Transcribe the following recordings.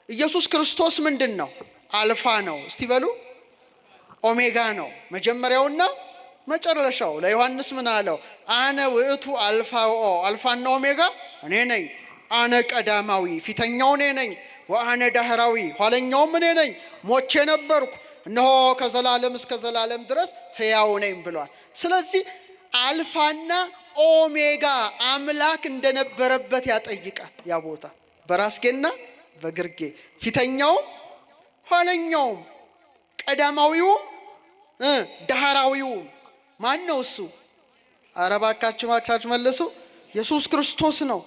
ኢየሱስ ክርስቶስ ምንድነው? አልፋ ነው። እስቲ በሉ ኦሜጋ ነው። መጀመሪያውና መጨረሻው። ለዮሐንስ ምን አለው? አነ ውእቱ አልፋና ኦሜጋ እኔ ነኝ። አነ ቀዳማዊ ፊተኛው እኔ ነኝ። ወአነ ዳህራዊ ኋለኛውም እኔ ነኝ። ሞቼ ነበርኩ እነሆ ከዘላለም እስከ ዘላለም ድረስ ሕያው ነኝ ብሏል። ስለዚህ አልፋና ኦሜጋ አምላክ እንደነበረበት ያጠይቃል። ያ ቦታ በራስጌና በግርጌ ፊተኛውም ኋለኛውም ቀዳማዊውም ዳህራዊውም ማን ነው እሱ? ኧረ እባካችሁ መልሱ። ኢየሱስ ክርስቶስ ነው።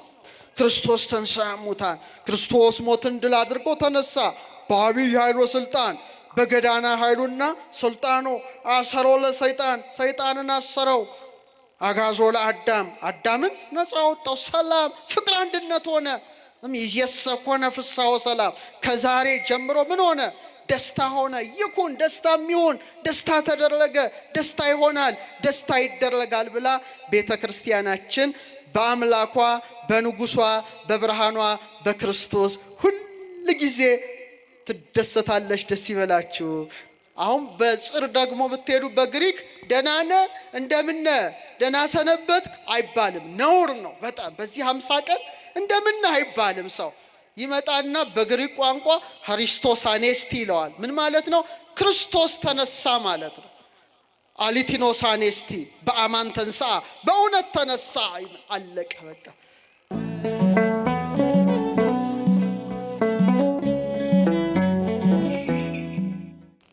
ክርስቶስ ተንሥአ እሙታን፣ ክርስቶስ ሞትን ድል አድርጎ ተነሳ። በአብይ ኃይል ወሥልጣን በገዳና ኃይሉና ስልጣኑ አሰሮ ለሰይጣን፣ ሰይጣንን አሰረው። አጋዞ ለአዳም፣ አዳምን ነፃ ወጣው። ሰላም ፍቅር አንድነት ሆነ። ይእዜሰ ኮነ ፍስሐ ወሰላም፣ ከዛሬ ጀምሮ ምን ሆነ? ደስታ ሆነ። ይኩን ደስታ የሚሆን ደስታ ተደረገ። ደስታ ይሆናል፣ ደስታ ይደረጋል ብላ ቤተ ክርስቲያናችን በአምላኳ በንጉሷ በብርሃኗ በክርስቶስ ሁል ጊዜ ትደሰታለች። ደስ ይበላችሁ። አሁን በጽር ደግሞ ብትሄዱ በግሪክ ደናነ እንደምነ ደና ሰነበት አይባልም፣ ነውር ነው በጣም። በዚህ 50 ቀን እንደምነ አይባልም። ሰው ይመጣና በግሪክ ቋንቋ ሃሪስቶስ አኔስቲ ይለዋል። ምን ማለት ነው? ክርስቶስ ተነሳ ማለት ነው። አሊቲኖስ አኔስቲ በአማን ተንሳ፣ በእውነት ተነሳ። አለቀ በቃ።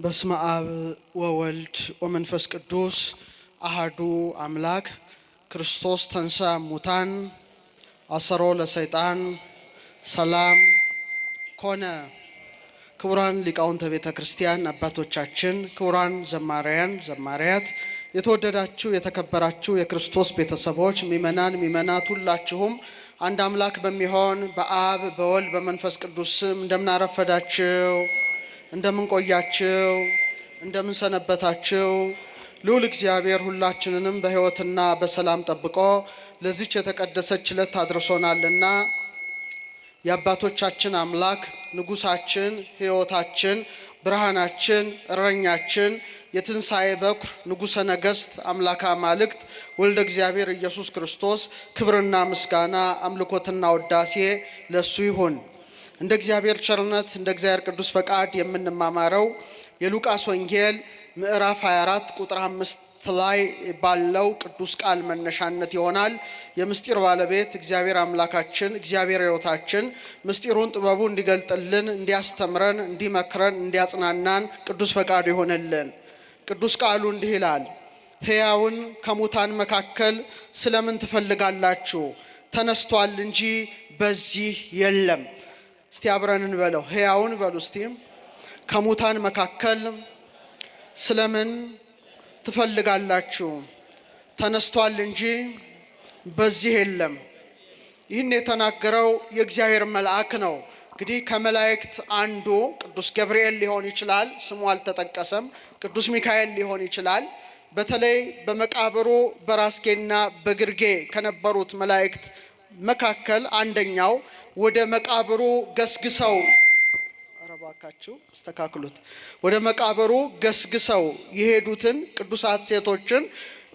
በስመ አብ ወወልድ ወመንፈስ ቅዱስ አሐዱ አምላክ። ክርስቶስ ተንሥአ እሙታን አሰሮ ለሰይጣን ሰላም ኮነ። ክቡራን ሊቃውንተ ቤተ ክርስቲያን አባቶቻችን፣ ክቡራን ዘማሪያን ዘማሪያት፣ የተወደዳችሁ የተከበራችሁ የክርስቶስ ቤተሰቦች፣ ሚመናት ሁላችሁም አንድ አምላክ በሚሆን በአብ በወልድ በመንፈስ ቅዱስ ስም እንደምን አረፈዳችሁ? እንደምን ቆያችሁ? እንደምን ሰነበታችሁ? ልዑል እግዚአብሔር ሁላችንንም በሕይወትና በሰላም ጠብቆ ለዚች የተቀደሰች ዕለት አድርሶናልና የአባቶቻችን አምላክ ንጉሳችን፣ ሕይወታችን፣ ብርሃናችን፣ እረኛችን፣ የትንሣኤ በኩር ንጉሠ ነገሥት አምላከ አማልክት ወልደ እግዚአብሔር ኢየሱስ ክርስቶስ ክብርና ምስጋና አምልኮትና ውዳሴ ለሱ ይሁን። እንደ እግዚአብሔር ቸርነት እንደ እግዚአብሔር ቅዱስ ፈቃድ የምንማማረው የሉቃስ ወንጌል ምዕራፍ 24 ቁጥር 5 ላይ ባለው ቅዱስ ቃል መነሻነት ይሆናል። የምስጢር ባለቤት እግዚአብሔር አምላካችን እግዚአብሔር ሕይወታችን ምስጢሩን ጥበቡ እንዲገልጥልን፣ እንዲያስተምረን፣ እንዲመክረን፣ እንዲያጽናናን ቅዱስ ፈቃዱ ይሆንልን። ቅዱስ ቃሉ እንዲህ ይላል፣ ሕያውን ከሙታን መካከል ስለምን ትፈልጋላችሁ? ተነስቷል እንጂ በዚህ የለም። እስቲ አብረን እንበለው። ሕያውን በሉ እስቲ። ከሙታን መካከል ስለምን ትፈልጋላችሁ? ተነስቷል እንጂ በዚህ የለም። ይህን የተናገረው የእግዚአብሔር መልአክ ነው። እንግዲህ ከመላእክት አንዱ ቅዱስ ገብርኤል ሊሆን ይችላል፣ ስሙ አልተጠቀሰም። ቅዱስ ሚካኤል ሊሆን ይችላል። በተለይ በመቃብሩ በራስጌና በግርጌ ከነበሩት መላእክት መካከል አንደኛው ወደ መቃብሩ ገስግሰው ባካችሁ አስተካክሉት። ወደ መቃብሩ ገስግሰው የሄዱትን ቅዱሳት ሴቶችን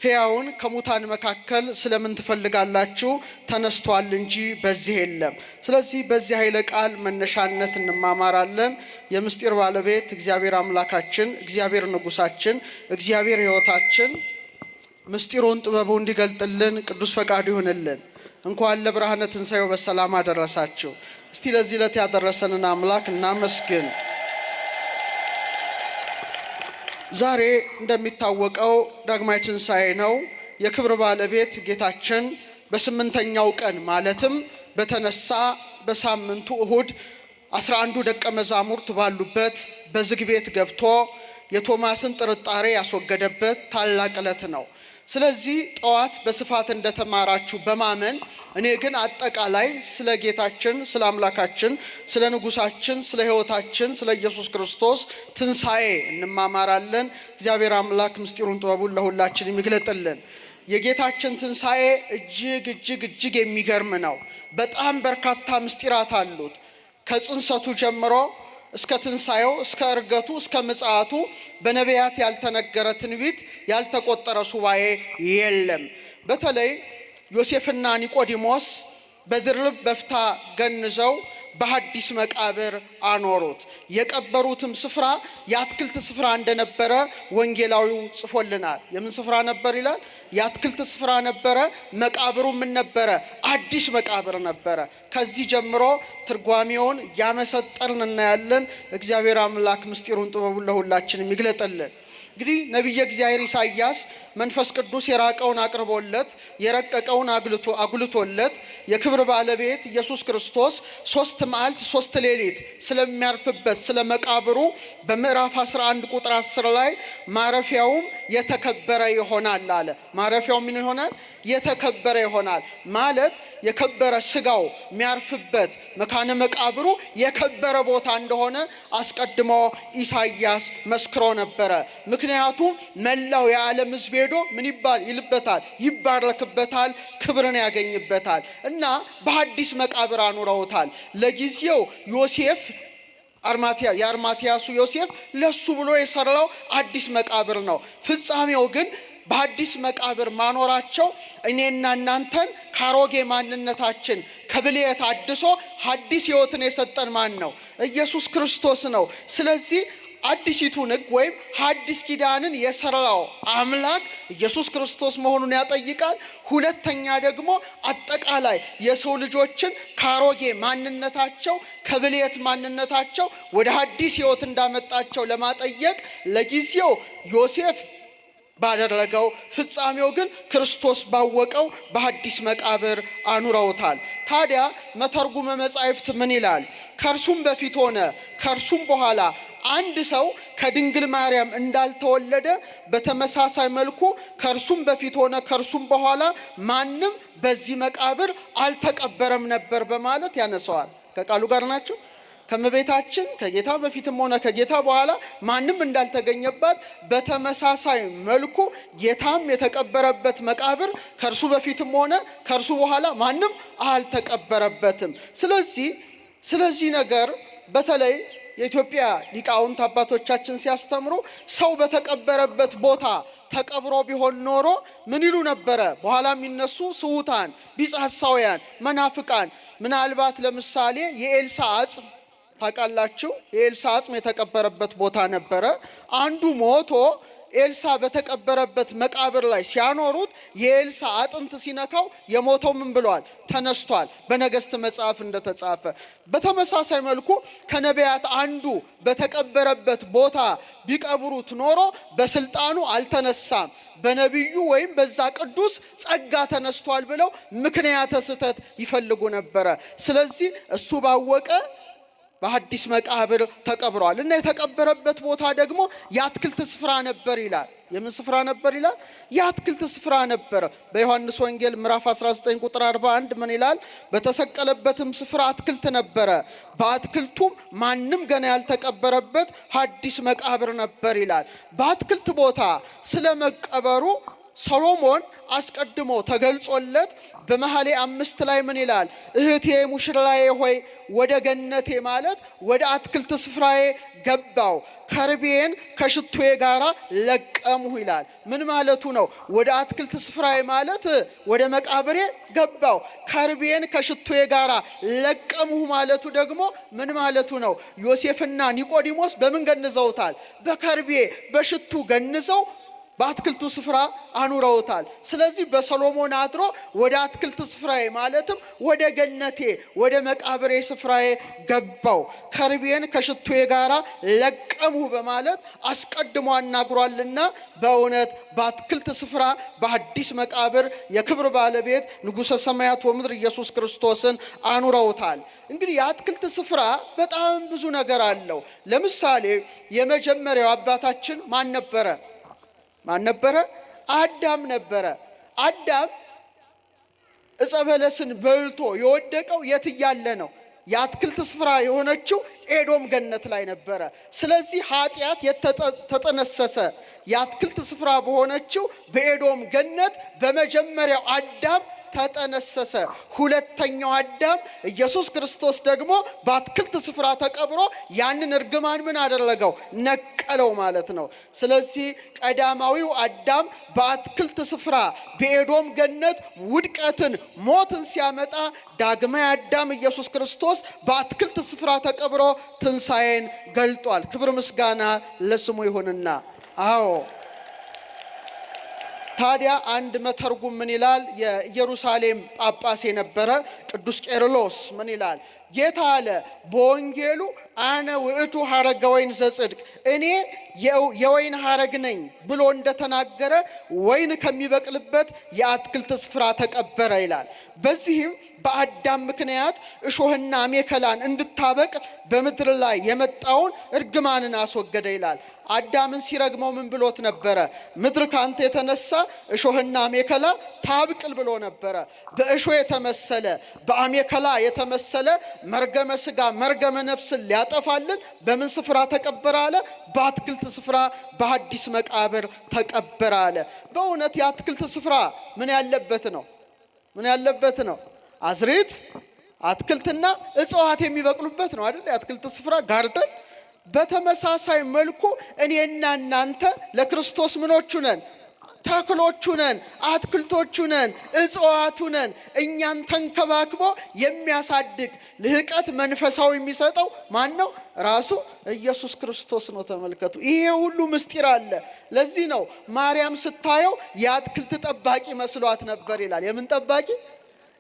ሕያውን ከሙታን መካከል ስለምን ትፈልጋላችሁ? ተነስቷል እንጂ በዚህ የለም። ስለዚህ በዚህ ኃይለ ቃል መነሻነት እንማማራለን። የምስጢር ባለቤት እግዚአብሔር አምላካችን እግዚአብሔር ንጉሳችን እግዚአብሔር ሕይወታችን ምስጢሩን ጥበቡ እንዲገልጥልን ቅዱስ ፈቃዱ ይሁንልን። እንኳን ለብርሃነ ትንሣኤው በሰላም አደረሳችሁ። እስቲ ለዚህ ዕለት ያደረሰንን አምላክ እናመስግን። ዛሬ እንደሚታወቀው ዳግማይ ትንሣኤ ነው። የክብር ባለቤት ጌታችን በ8ኛው ቀን ማለትም በተነሳ በሳምንቱ እሁድ 11ዱ ደቀ መዛሙርት ባሉበት በዝግ ቤት ገብቶ የቶማስን ጥርጣሬ ያስወገደበት ታላቅ ዕለት ነው። ስለዚህ ጠዋት በስፋት እንደተማራችሁ በማመን እኔ ግን አጠቃላይ ስለ ጌታችን ስለ አምላካችን ስለ ንጉሳችን ስለ ሕይወታችን ስለ ኢየሱስ ክርስቶስ ትንሣኤ እንማማራለን። እግዚአብሔር አምላክ ምስጢሩን ጥበቡን ለሁላችን የሚግለጥልን። የጌታችን ትንሣኤ እጅግ የሚገርም ነው። በጣም በርካታ ምስጢራት አሉት። ከጽንሰቱ ጀምሮ እስከ ትንሣኤው እስከ ዕርገቱ እስከ ምጽአቱ በነቢያት ያልተነገረ ትንቢት ያልተቆጠረ ሱባኤ የለም። በተለይ ዮሴፍና ኒቆዲሞስ በድርብ በፍታ ገንዘው በሐዲስ መቃብር አኖሩት። የቀበሩትም ስፍራ የአትክልት ስፍራ እንደነበረ ወንጌላዊው ጽፎልናል። የምን ስፍራ ነበር ይላል? የአትክልት ስፍራ ነበረ። መቃብሩ ምን ነበረ? አዲስ መቃብር ነበረ። ከዚህ ጀምሮ ትርጓሜውን ያመሰጠርን እናያለን። እግዚአብሔር አምላክ ምስጢሩን ጥበቡን ለሁላችንም ይግለጥልን። እንግዲህ ነቢየ እግዚአብሔር ኢሳይያስ መንፈስ ቅዱስ የራቀውን አቅርቦለት የረቀቀውን አጉልቶለት የክብር ባለቤት ኢየሱስ ክርስቶስ 3 መዓልት 3 ሌሊት ስለሚያርፍበት ስለ መቃብሩ በምዕራፍ 11 ቁጥር 10 ላይ ማረፊያውም የተከበረ ይሆናል አለ። ማረፊያው ምን ይሆናል? የተከበረ ይሆናል ማለት የከበረ ስጋው የሚያርፍበት መካነ መቃብሩ የከበረ ቦታ እንደሆነ አስቀድሞ ኢሳይያስ መስክሮ ነበረ። ምክንያቱም መላው የዓለም ሕዝብ ሄዶ ምን ይልበታል? ይባረክበታል፣ ክብርን ያገኝበታል እና በሐዲስ መቃብር አኑረውታል። ለጊዜው ዮሴፍ የአርማትያሱ ዮሴፍ ለሱ ብሎ የሰራው አዲስ መቃብር ነው። ፍጻሜው ግን በሐዲስ መቃብር ማኖራቸው እኔና እናንተን ካሮጌ ማንነታችን ከብልየት አድሶ ሐዲስ ሕይወትን የሰጠን ማን ነው? ኢየሱስ ክርስቶስ ነው። ስለዚህ አዲሲቱን ሕግ ወይም ሐዲስ ኪዳንን የሰራው አምላክ ኢየሱስ ክርስቶስ መሆኑን ያጠይቃል። ሁለተኛ ደግሞ አጠቃላይ የሰው ልጆችን ካሮጌ ማንነታቸው ከብልየት ማንነታቸው ወደ ሐዲስ ሕይወት እንዳመጣቸው ለማጠየቅ ለጊዜው ዮሴፍ ባደረገው ፍጻሜው ግን ክርስቶስ ባወቀው በሐዲስ መቃብር አኑረውታል። ታዲያ መተርጉመ መጻሕፍት ምን ይላል? ከእርሱም በፊት ሆነ ከእርሱም በኋላ አንድ ሰው ከድንግል ማርያም እንዳልተወለደ በተመሳሳይ መልኩ ከእርሱም በፊት ሆነ ከእርሱም በኋላ ማንም በዚህ መቃብር አልተቀበረም ነበር በማለት ያነሰዋል። ከቃሉ ጋር ናቸው። ከመቤታችን ከጌታ በፊትም ሆነ ከጌታ በኋላ ማንም እንዳልተገኘባት በተመሳሳይ መልኩ ጌታም የተቀበረበት መቃብር ከእርሱ በፊትም ሆነ ከእርሱ በኋላ ማንም አልተቀበረበትም። ስለዚህ ነገር በተለይ የኢትዮጵያ ሊቃውንት አባቶቻችን ሲያስተምሩ ሰው በተቀበረበት ቦታ ተቀብሮ ቢሆን ኖሮ ምን ይሉ ነበረ? በኋላ የሚነሱ ስውታን ቢጸ ሐሳውያን መናፍቃን ምናልባት ለምሳሌ የኤልሳ አጽም ታውቃላችሁ? የኤልሳ አጽም የተቀበረበት ቦታ ነበረ። አንዱ ሞቶ ኤልሳ በተቀበረበት መቃብር ላይ ሲያኖሩት የኤልሳ አጥንት ሲነካው የሞተው ምን ብሏል? ተነስቷል። በነገሥት መጽሐፍ እንደተጻፈ። በተመሳሳይ መልኩ ከነቢያት አንዱ በተቀበረበት ቦታ ቢቀብሩት ኖሮ በስልጣኑ አልተነሳም፣ በነቢዩ ወይም በዛ ቅዱስ ጸጋ ተነስቷል ብለው ምክንያተ ስህተት ይፈልጉ ነበረ። ስለዚህ እሱ ባወቀ በሐዲስ መቃብር ተቀብሯል እና የተቀበረበት ቦታ ደግሞ የአትክልት ስፍራ ነበር ይላል። የምን ስፍራ ነበር ይላል? የአትክልት ስፍራ ነበር። በዮሐንስ ወንጌል ምዕራፍ 19 ቁጥር 41 ምን ይላል? በተሰቀለበትም ስፍራ አትክልት ነበረ፣ በአትክልቱም ማንም ገና ያልተቀበረበት ሐዲስ መቃብር ነበር ይላል። በአትክልት ቦታ ስለመቀበሩ ሰሎሞን አስቀድሞ ተገልጾለት በመኃልየ 5 ላይ ምን ይላል? እህቴ ሙሽራዬ ሆይ ወደ ገነቴ ማለት ወደ አትክልት ስፍራዬ ገባው፣ ከርቤን ከሽቶዬ ጋር ለቀምሁ ይላል። ምን ማለቱ ነው? ወደ አትክልት ስፍራዬ ማለት ወደ መቃብሬ ገባው፣ ከርቤን ከሽቶዬ ጋር ለቀምሁ ማለቱ ደግሞ ምን ማለቱ ነው? ዮሴፍና ኒቆዲሞስ በምን ገንዘውታል? በከርቤ በሽቱ ገንዘው በአትክልቱ ስፍራ አኑረውታል። ስለዚህ በሰሎሞን አድሮ ወደ አትክልት ስፍራዬ ማለትም ወደ ገነቴ ወደ መቃብሬ ስፍራዬ ገባው፣ ከርቤን ከሽቶዬ ጋር ለቀምሁ በማለት አስቀድሞ አናግሯልና በእውነት በአትክልት ስፍራ በሐዲስ መቃብር የክብር ባለቤት ንጉሠ ሰማያት ወምድር ኢየሱስ ክርስቶስን አኑረውታል። እንግዲህ የአትክልት ስፍራ በጣም ብዙ ነገር አለው። ለምሳሌ የመጀመሪያው አባታችን ማን ነበረ? አዳም ነበረ። አዳም ዕፀ በለስን በልቶ የወደቀው የት እያለ ነው? የአትክልት ስፍራ የሆነችው ኤዶም ገነት ላይ ነበረ። ስለዚህ ኃጢአት የተጠነሰሰ የአትክልት ስፍራ በሆነችው በኤዶም ገነት በመጀመሪያው አዳም ተጠነሰሰ። ሁለተኛው አዳም ኢየሱስ ክርስቶስ ደግሞ በአትክልት ስፍራ ተቀብሮ ያንን እርግማን ምን አደረገው? ነቀለው ማለት ነው። ስለዚህ ቀዳማዊው አዳም በአትክልት ስፍራ በኤዶም ገነት ውድቀትን፣ ሞትን ሲያመጣ ዳግማዊ አዳም ኢየሱስ ክርስቶስ በአትክልት ስፍራ ተቀብሮ ትንሣኤን ገልጧል። ክብር ምስጋና ለስሙ ይሁንና አዎ ታዲያ አንድ መተርጉም ምን ይላል? የኢየሩሳሌም ጳጳስ የነበረ ቅዱስ ቄርሎስ ምን ይላል? ጌታ አለ በወንጌሉ አነ ውእቱ ሐረገ ወይን ዘጽድቅ፣ እኔ የወይን ሐረግ ነኝ ብሎ እንደተናገረ ወይን ከሚበቅልበት የአትክልት ስፍራ ተቀበረ ይላል። በዚህም በአዳም ምክንያት እሾህና አሜከላን እንድታበቅል በምድር ላይ የመጣውን እርግማንን አስወገደ ይላል። አዳምን ሲረግመው ምን ብሎት ነበረ? ምድር ካንተ የተነሳ እሾህና አሜከላ ታብቅል ብሎ ነበረ። በእሾህ የተመሰለ በአሜከላ የተመሰለ መርገመ ሥጋ መርገመ ነፍስን ሊያጠፋልን በምን ስፍራ ተቀበረ አለ? በአትክልት ስፍራ በሐዲስ መቃብር ተቀበረ አለ። በእውነት የአትክልት ስፍራ ምን ያለበት ነው? ምን ያለበት ነው? አዝሬት አትክልትና እጽዋት የሚበቅሉበት ነው አይደል? የአትክልት ስፍራ ጋርደን። በተመሳሳይ መልኩ እኔና እናንተ ለክርስቶስ ምኖቹ ነን? ተክሎቹ ነን፣ አትክልቶቹ ነን፣ እጽዋቱ ነን። እኛን ተንከባክቦ የሚያሳድግ ልህቀት መንፈሳዊ የሚሰጠው ማን ነው? ራሱ ኢየሱስ ክርስቶስ ነው። ተመልከቱ፣ ይሄ ሁሉ ምስጢር አለ። ለዚህ ነው ማርያም ስታየው የአትክልት ጠባቂ መስሏት ነበር ይላል። የምን ጠባቂ?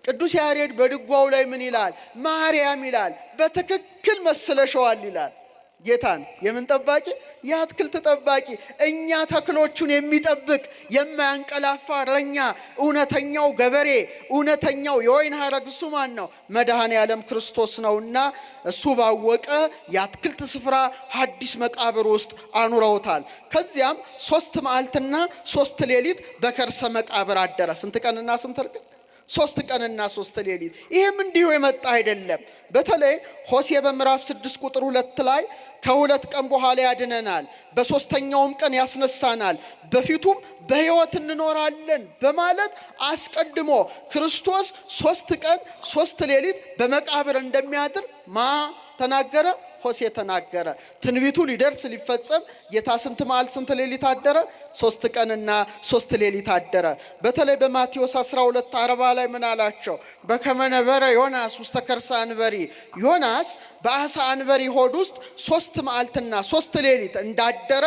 ቅዱስ ያሬድ በድጓው ላይ ምን ይላል? ማርያም ይላል በትክክል መስለሸዋል ይላል። ጌታን የምን ጠባቂ? የአትክልት ጠባቂ። እኛ ተክሎቹን የሚጠብቅ የማያንቀላፋ እረኛ፣ እውነተኛው ገበሬ፣ እውነተኛው የወይን ሐረግ እሱ ማን ነው? መድኃኔ ዓለም ክርስቶስ ነውና እሱ ባወቀ የአትክልት ስፍራ ሐዲስ መቃብር ውስጥ አኑረውታል። ከዚያም 3 መዓልትና 3 ሌሊት በከርሰ መቃብር አደረ። ስንት ቀንና ስንት ሌሊት? 3 ቀንና 3 ሌሊት። ይህም እንዲሁ የመጣ አይደለም። በተለይ ሆሴዕ በምዕራፍ 6 ቁጥር 2 ላይ ከ2 ቀን በኋላ ያድነናል፣ በ3ኛውም ቀን ያስነሳናል፣ በፊቱም በሕይወት እንኖራለን በማለት አስቀድሞ ክርስቶስ 3 ቀን 3 ሌሊት በመቃብር እንደሚያድር ተናገረ? ሆሴዕ ተናገረ። ትንቢቱ ሊደርስ ሊፈጸም ጌታ ስንት መዓልት ስንት ሌሊት አደረ? 3 ቀንና 3 ሌሊት አደረ። በተለይ በማቴዎስ 12:40 ላይ ምን አላቸው? በከመ ነበረ ዮናስ ውስተ ከርሰ አንበሪ፣ ዮናስ በአሳ አንበሪ ሆድ ውስጥ 3 መዓልትና 3 ሌሊት እንዳደረ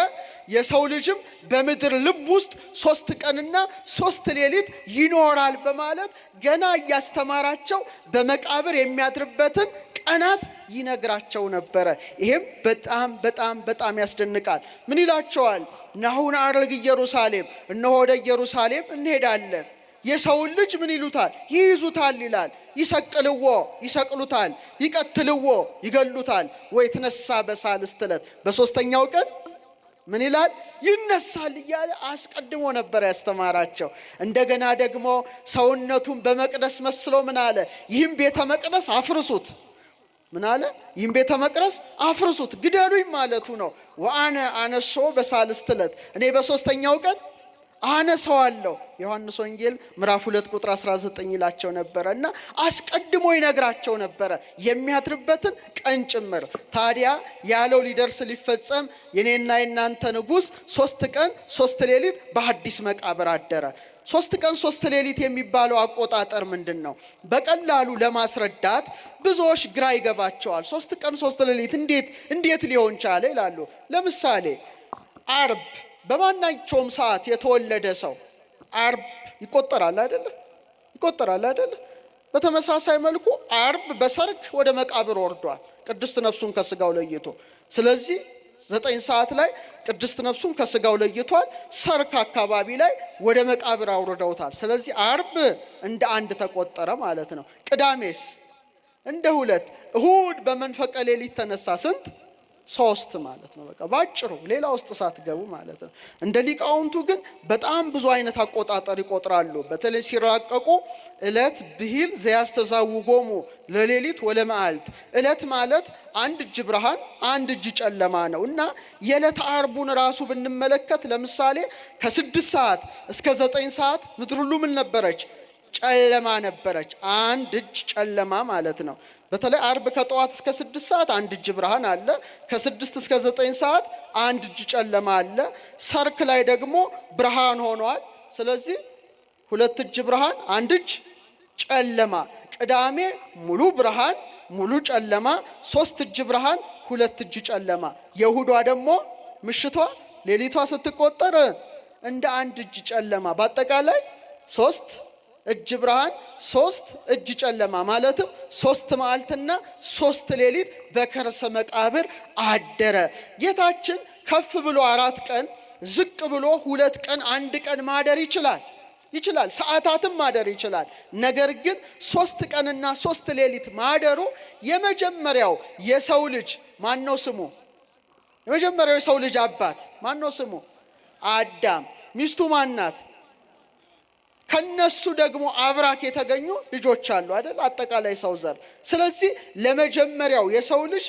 የሰው ልጅም በምድር ልብ ውስጥ 3 ቀንና 3 ሌሊት ይኖራል በማለት ገና እያስተማራቸው በመቃብር የሚያድርበትን ቀናት ይነግራቸው ነበረ። ይሄም በጣም በጣም በጣም ያስደንቃል። ምን ይላቸዋል? ናሁ ነዐርግ ኢየሩሳሌም፣ እነሆ ወደ ኢየሩሳሌም እንሄዳለን። የሰውን ልጅ ምን ይሉታል? ይይዙታል ይላል። ይሰቅልዎ ይሰቅሉታል፣ ይቀትልዎ ይገሉታል። ወይትነሣ በሳልስት ዕለት፣ በ3ኛው ቀን ምን ይላል? ይነሳል እያለ አስቀድሞ ነበር ያስተማራቸው። እንደገና ደግሞ ሰውነቱን በመቅደስ መስሎ ምን አለ? ይህም ቤተ መቅደስ አፍርሱት። ምን አለ? ይህም ቤተ መቅደስ አፍርሱት፣ ግደሉኝ ማለቱ ነው። ወአነ አነሶ በሳልስት ዕለት፣ እኔ በ3ኛው ቀን አነሳዋለሁ። ዮሐንስ ወንጌል ምዕራፍ 2 ቁጥር 19 ይላቸው ነበረ እና አስቀድሞ ይነግራቸው ነበረ የሚያድርበትን ቀን ጭምር። ታዲያ ያለው ሊደርስ ሊፈጸም የኔና የናንተ ንጉሥ 3 ቀን 3 ሌሊት በሐዲስ መቃብር አደረ። 3 ቀን 3 ሌሊት የሚባለው አቆጣጠር ምንድን ነው? በቀላሉ ለማስረዳት ብዙዎች ግራ ይገባቸዋል። 3 ቀን 3 ሌሊት እንዴት ሊሆን ቻለ ይላሉ። ለምሳሌ አርብ በማናቸውም ሰዓት የተወለደ ሰው አርብ ይቆጠራል አይደለ? ይቆጠራል አይደለ? በተመሳሳይ መልኩ አርብ በሰርክ ወደ መቃብር ወርዷል፣ ቅድስት ነፍሱን ከስጋው ለይቶ። ስለዚህ 9 ሰዓት ላይ ቅድስት ነፍሱን ከስጋው ለይቷል። ሰርክ አካባቢ ላይ ወደ መቃብር አውርደውታል። ስለዚህ አርብ እንደ 1 ተቆጠረ ማለት ነው። ቅዳሜስ እንደ 2፣ እሁድ በመንፈቀ ሌሊት ተነሳ። ስንት? 3 ማለት ነው። በቃ ባጭሩ ሌላ ውስጥ ሳትገቡ ማለት ነው። እንደ ሊቃውንቱ ግን በጣም ብዙ አይነት አቆጣጠር ይቆጥራሉ። በተለይ ሲራቀቁ ዕለት ብሂል ዘያስተዛውጎሙ ለሌሊት ወለመዓልት። ዕለት ማለት 1 እጅ ብርሃን 1 እጅ ጨለማ ነው እና የዕለት አርቡን ራሱ ብንመለከት ለምሳሌ ከ6 ሰዓት እስከ 9 ሰዓት ምድር ሁሉ ምን ነበረች? ጨለማ ነበረች። አንድ እጅ ጨለማ ማለት ነው። በተለይ አርብ ከጠዋት እስከ 6 ሰዓት አንድ እጅ ብርሃን አለ። ከ6 እስከ 9 ሰዓት አንድ እጅ ጨለማ አለ። ሰርክ ላይ ደግሞ ብርሃን ሆኗል። ስለዚህ 2 እጅ ብርሃን አንድ እጅ ጨለማ። ቅዳሜ ሙሉ ብርሃን ሙሉ ጨለማ፣ 3 እጅ ብርሃን 2 እጅ ጨለማ። የእሁዷ ደግሞ ምሽቷ ሌሊቷ ስትቆጠር እንደ አንድ እጅ ጨለማ። በአጠቃላይ 3 እጅ ብርሃን 3 እጅ ጨለማ ማለትም 3 መዓልትና 3 ሌሊት በከርሰ መቃብር አደረ። ጌታችን ከፍ ብሎ 4 ቀን ዝቅ ብሎ 2 ቀን 1 ቀን ማደር ይችላል። ሰዓታትም ማደር ይችላል። ነገር ግን 3 ቀንና 3 ሌሊት ማደሩ የመጀመሪያው የሰው ልጅ ማነው ስሙ? የመጀመሪያው የሰው ልጅ አባት ማነው ስሙ? አዳም። ሚስቱ ማናት? ከነሱ ደግሞ አብራክ የተገኙ ልጆች አሉ አይደል? አጠቃላይ ሰው ዘር። ስለዚህ ለመጀመሪያው የሰው ልጅ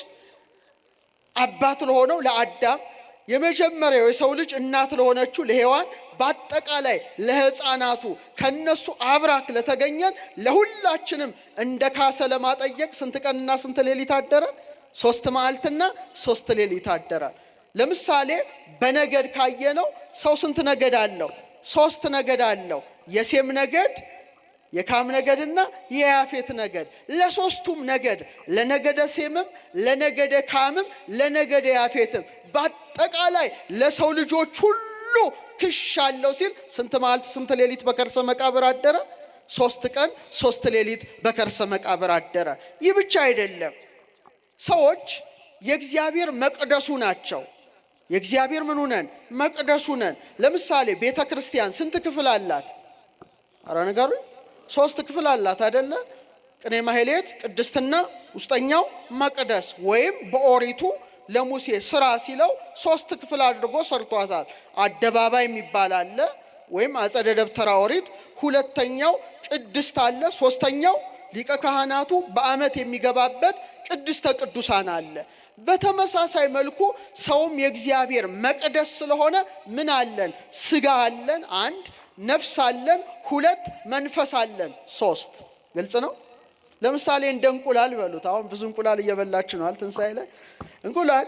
አባት ለሆነው ለአዳም፣ የመጀመሪያው የሰው ልጅ እናት ለሆነችው ለሔዋን፣ በአጠቃላይ ለሕፃናቱ ከነሱ አብራክ ለተገኘን ለሁላችንም እንደ ካሰ ለማጠየቅ ስንት ቀንና ስንት ሌሊት አደረ? 3 መዓልትና 3 ሌሊት አደረ። ለምሳሌ በነገድ ካየነው ሰው ስንት ነገድ አለው? 3 ነገድ አለው። የሴም ነገድ፣ የካም ነገድና የያፌት ነገድ። ለሶስቱም ነገድ ለነገደ ሴምም ለነገደ ካምም ለነገደ ያፌትም በአጠቃላይ ለሰው ልጆች ሁሉ ክሻለው ሲል ስንት መዓልት ስንት ሌሊት በከርሰ መቃብር አደረ? 3 ቀን 3 ሌሊት በከርሰ መቃብር አደረ። ይህ ብቻ አይደለም። ሰዎች የእግዚአብሔር መቅደሱ ናቸው። የእግዚአብሔር ምኑ ነን? መቅደሱ ነን። ለምሳሌ ቤተ ክርስቲያን ስንት ክፍል አላት? አረ ንገሩኝ። 3 ክፍል አላት አይደለ? ቅኔ ማህሌት፣ ቅድስትና፣ ውስጠኛው መቅደስ። ወይም በኦሪቱ ለሙሴ ስራ ሲለው 3 ክፍል አድርጎ ሰርቷታል። አደባባይ የሚባል አለ ወይም አጸደ ደብተራ ኦሪት። ሁለተኛው ቅድስት አለ። ሶስተኛው ሊቀ ካህናቱ በዓመት የሚገባበት ቅድስተ ቅዱሳን አለ። በተመሳሳይ መልኩ ሰውም የእግዚአብሔር መቅደስ ስለሆነ ምን አለን? ስጋ አለን 1፣ ነፍስ አለን 2፣ መንፈስ አለን 3። ግልጽ ነው። ለምሳሌ እንደ እንቁላል በሉት። አሁን ብዙ እንቁላል እየበላችሁ ነው ትንሣኤ ላይ። እንቁላል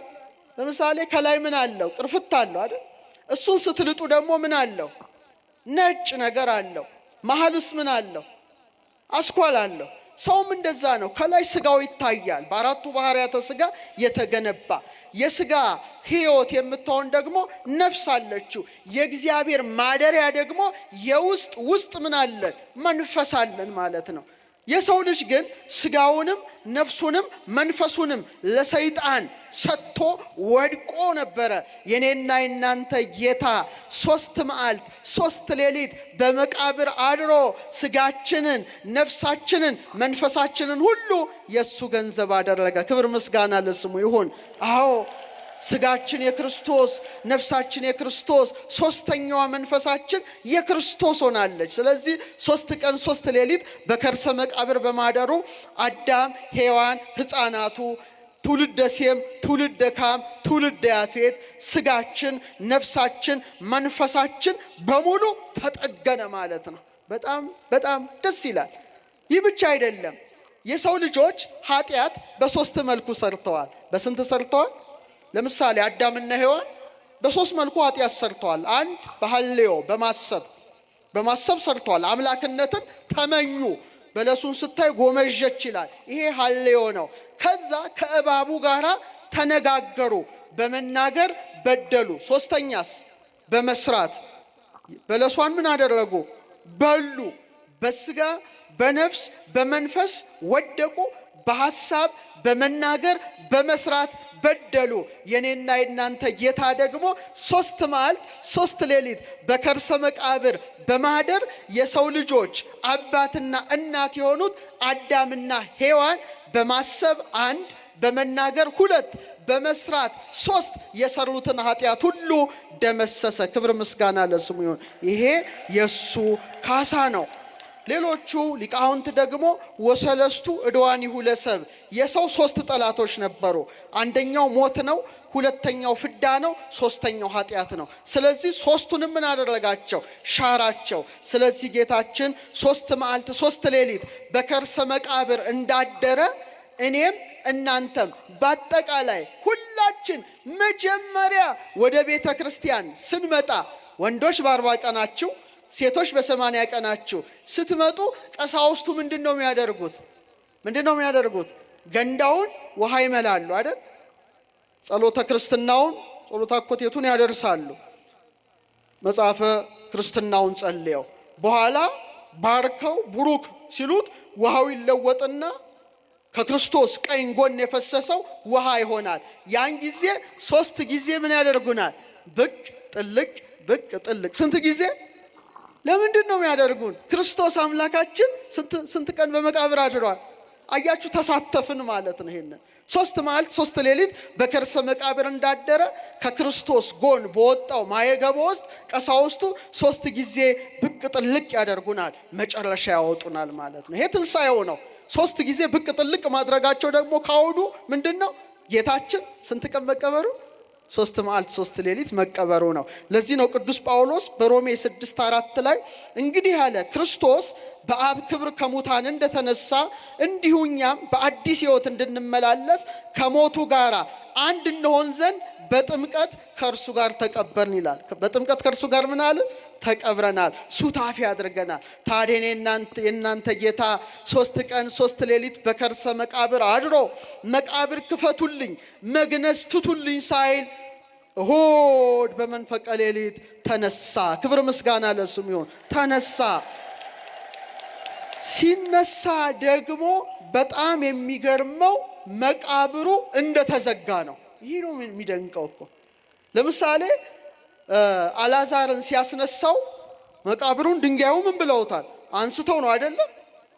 ለምሳሌ ከላይ ምን አለው? ቅርፍት አለው አይደል? እሱን ስትልጡ ደግሞ ምን አለው? ነጭ ነገር አለው። መሐልስ ምን አለው? አስኳል አለው። ሰውም እንደዛ ነው። ከላይ ስጋው ይታያል። በአራቱ ባህሪያተ ስጋ የተገነባ የስጋ ሕይወት የምትሆን ደግሞ ነፍስ አለችው። የእግዚአብሔር ማደሪያ ደግሞ የውስጥ ምን አለን? መንፈስ አለን ማለት ነው። የሰው ልጅ ግን ስጋውንም ነፍሱንም መንፈሱንም ለሰይጣን ሰጥቶ ወድቆ ነበረ። የኔና የናንተ ጌታ 3 መዓልት 3 ሌሊት በመቃብር አድሮ ስጋችንን ነፍሳችንን መንፈሳችንን ሁሉ የሱ ገንዘብ አደረገ። ክብር ምስጋና ለስሙ ይሁን። አዎ ስጋችን የክርስቶስ ነፍሳችን የክርስቶስ ሶስተኛዋ መንፈሳችን የክርስቶስ ሆናለች። ስለዚህ 3 ቀን 3 ሌሊት በከርሰ መቃብር በማደሩ አዳም፣ ሔዋን፣ ሕፃናቱ፣ ትውልደ ሴም፣ ትውልደ ካም፣ ትውልደ ያፌት ስጋችን ነፍሳችን መንፈሳችን በሙሉ ተጠገነ ማለት ነው። በጣም ደስ ይላል። ይህ ብቻ አይደለም። የሰው ልጆች ኃጢአት በ3 መልኩ ሰርተዋል። በስንት ሰርተዋል? ለምሳሌ አዳምና ሔዋን በ3 መልኩ ኃጢአት ሰርተዋል። 1 በሐልዮ በማሰብ ሰርተዋል። አምላክነትን ተመኙ። በለሱን ስታይ ጎመዠች ይላል። ይሄ ሐልዮ ነው። ከዛ ከእባቡ ጋራ ተነጋገሩ፣ በመናገር በደሉ። 3ኛስ በመስራት በለሷን ምን አደረጉ? በሉ። በስጋ በነፍስ በመንፈስ ወደቁ። በሐሳብ በመናገር በመስራት በደሉ። የኔና የናንተ ጌታ ደግሞ 3 መዓልት 3 ሌሊት በከርሰ መቃብር በማደር የሰው ልጆች አባትና እናት የሆኑት አዳምና ሔዋን በማሰብ 1፣ በመናገር 2፣ በመስራት 3 የሰሩትን ኃጢአት ሁሉ ደመሰሰ። ክብር ምስጋና ለስሙ ይሁን። ይሄ የሱ ካሳ ነው። ሌሎቹ ሊቃውንት ደግሞ ወሰለስቱ ዕድዋኒሁ ለሰብ የሰው 3 ጠላቶች ነበሩ። አንደኛው ሞት ነው። ሁለተኛው ፍዳ ነው፣ ሶስተኛው ኃጢአት ነው። ስለዚህ ሶስቱንም ምን አደረጋቸው? ሻራቸው። ስለዚህ ጌታችን 3 መዓልት 3 ሌሊት በከርሰ መቃብር እንዳደረ እኔም እናንተም በአጠቃላይ ሁላችን መጀመሪያ ወደ ቤተ ክርስቲያን ስንመጣ ወንዶች በ40 ቀናችሁ ሴቶች በ80 ቀናችሁ ስትመጡ ቀሳውስቱ ምንድነው የሚያደርጉት? ገንዳውን ውሃ ይመላሉ አይደል? ጸሎተ ክርስትናውን ጸሎተ አኮቴቱን ያደርሳሉ። መጽሐፈ ክርስትናውን ጸልየው በኋላ ባርከው ቡሩክ ሲሉት ውሃው ይለወጥና ከክርስቶስ ቀኝ ጎን የፈሰሰው ውሃ ይሆናል። ያን ጊዜ 3 ጊዜ ምን ያደርጉናል? ብቅ ጥልቅ ብቅ ጥልቅ። ስንት ጊዜ? ለምንድን ነው የሚያደርጉን? ክርስቶስ አምላካችን ስንት ቀን በመቃብር አድሯል? አያችሁ፣ ተሳተፍን ማለት ነው። ይሄንን 3 መዓልት 3 ሌሊት በከርሰ መቃብር እንዳደረ ከክርስቶስ ጎን በወጣው ማየገቦ ውስጥ ቀሳውስቱ 3 ጊዜ ብቅ ጥልቅ ያደርጉናል፣ መጨረሻ ያወጡናል ማለት ነው። ይሄ ትንሣኤው ነው። 3 ጊዜ ብቅ ጥልቅ ማድረጋቸው ደግሞ ካውዱ ምንድነው? ጌታችን ስንት ቀን መቀበሩ? 3 መዓልት 3 ሌሊት መቀበሩ ነው። ለዚህ ነው ቅዱስ ጳውሎስ በሮሜ 6:4 ላይ እንግዲህ ያለ ክርስቶስ በአብ ክብር ከሙታን እንደተነሳ እንዲሁ እኛም በአዲስ ሕይወት እንድንመላለስ ከሞቱ ጋር አንድ እንሆን ዘንድ በጥምቀት ከእርሱ ጋር ተቀበርን ይላል። በጥምቀት ከእርሱ ጋር ምን አለ? ተቀብረናል፣ ሱታፊ አድርገናል። ታዲያ የእናንተ ጌታ 3 ቀን 3 ሌሊት በከርሰ መቃብር አድሮ መቃብር ክፈቱልኝ መግነዝ ፍቱልኝ ሳይል እሁድ በመንፈቀ ሌሊት ተነሳ። ክብር ምስጋና ለስሙ ይሁን። ተነሳ። ሲነሳ ደግሞ በጣም የሚገርመው መቃብሩ እንደተዘጋ ነው። ይህ ነው የሚደንቀው እኮ። ለምሳሌ አልዓዛርን ሲያስነሳው መቃብሩን ድንጋዩ ምን ብለውታል? አንስተው ነው አይደለ?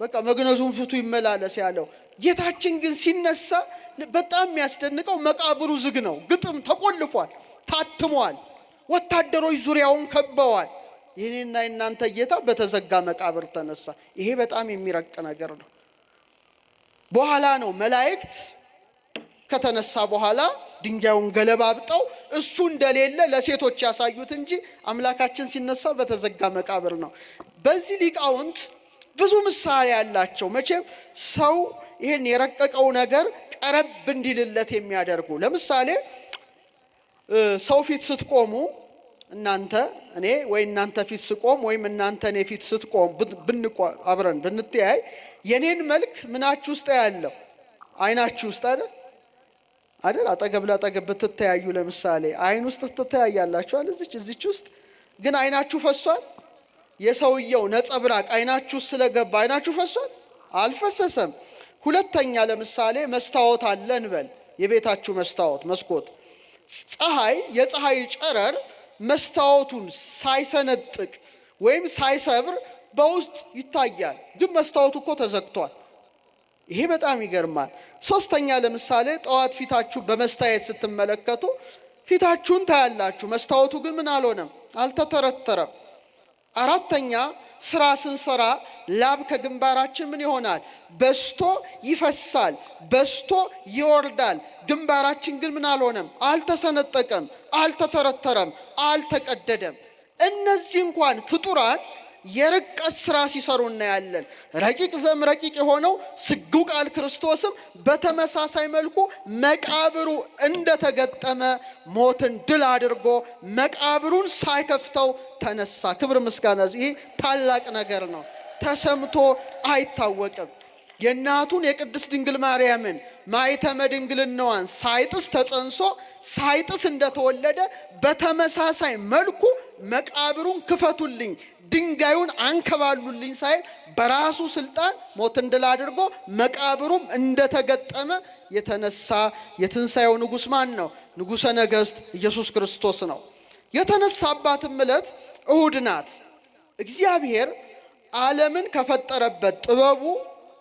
በቃ መግነዙን ፍቱ ይመላለስ ያለው። ጌታችን ግን ሲነሳ በጣም የሚያስደንቀው መቃብሩ ዝግ ነው። ግጥም ተቆልፏል፣ ታትሟል። ወታደሮች ዙሪያውን ከበዋል። ይህንና እናንተ ጌታ በተዘጋ መቃብር ተነሳ። ይሄ በጣም የሚረቅ ነገር ነው። በኋላ ነው መላእክት ከተነሳ በኋላ ድንጋዩን ገለባብጠው እሱ እንደሌለ ለሴቶች ያሳዩት እንጂ አምላካችን ሲነሳ በተዘጋ መቃብር ነው። በዚህ ሊቃውንት ብዙ ምሳሌ ያላቸው መቼም ሰው ይሄን የረቀቀው ነገር ቀረብ እንዲልለት የሚያደርጉ። ለምሳሌ ሰው ፊት ስትቆሙ እናንተ እኔ ወይ እናንተ ፊት ስቆም ወይም እናንተ እኔ ፊት ስትቆም አብረን ብንተያይ የኔን መልክ ምናችሁ ውስጥ ያለው? አይናችሁ ውስጥ አይደል? አጠገብ ለአጠገብ ብትተያዩ ለምሳሌ አይን ውስጥ ትተያያላችሁ አይደል? እዚች ውስጥ ግን አይናችሁ ፈሷል? የሰውየው ነጸብራቅ አይናችሁ ስለገባ አይናችሁ ፈሷል? አልፈሰሰም። ሁለተኛ ለምሳሌ መስታወት አለ እንበል፣ የቤታችሁ መስታወት መስኮት። የፀሐይ ጨረር መስታወቱን ሳይሰነጥቅ ወይም ሳይሰብር በውስጥ ይታያል፣ ግን መስታወቱ እኮ ተዘግቷል። ይሄ በጣም ይገርማል። ሶስተኛ ለምሳሌ ጠዋት ፊታችሁ በመስታየት ስትመለከቱ ፊታችሁን ታያላችሁ፣ መስታወቱ ግን ምን አልሆነም? አልተተረተረም። አራተኛ ስራ ስንሰራ ላብ ከግንባራችን ምን ይሆናል? በስቶ ይፈሳል፣ በስቶ ይወርዳል። ግንባራችን ግን ምን አልሆነም? አልተሰነጠቀም፣ አልተተረተረም፣ አልተቀደደም። እነዚህ እንኳን ፍጡራን የርቀት ስራ ሲሰሩ እናያለን። ረቂቅ ረቂቅ የሆነው ስግው ቃል ክርስቶስም በተመሳሳይ መልኩ መቃብሩ እንደተገጠመ ሞትን ድል አድርጎ መቃብሩን ሳይከፍተው ተነሳ። ክብር ምስጋና። ይህ ታላቅ ነገር ነው፣ ተሰምቶ አይታወቅም። የእናቱን የቅድስት ድንግል ማርያምን ማኅተመ ድንግልናዋን ሳይጥስ ተጸንሶ ሳይጥስ እንደተወለደ በተመሳሳይ መልኩ መቃብሩን ክፈቱልኝ ድንጋዩን አንከባሉልኝ ሳይል በራሱ ስልጣን ሞትን ድል አድርጎ መቃብሩም እንደተገጠመ የተነሳ የትንሣኤው ንጉሥ ማን ነው? ንጉሠ ነገሥት ኢየሱስ ክርስቶስ ነው። የተነሳባትም ዕለት እሁድ ናት። እግዚአብሔር ዓለምን ከፈጠረበት ጥበቡ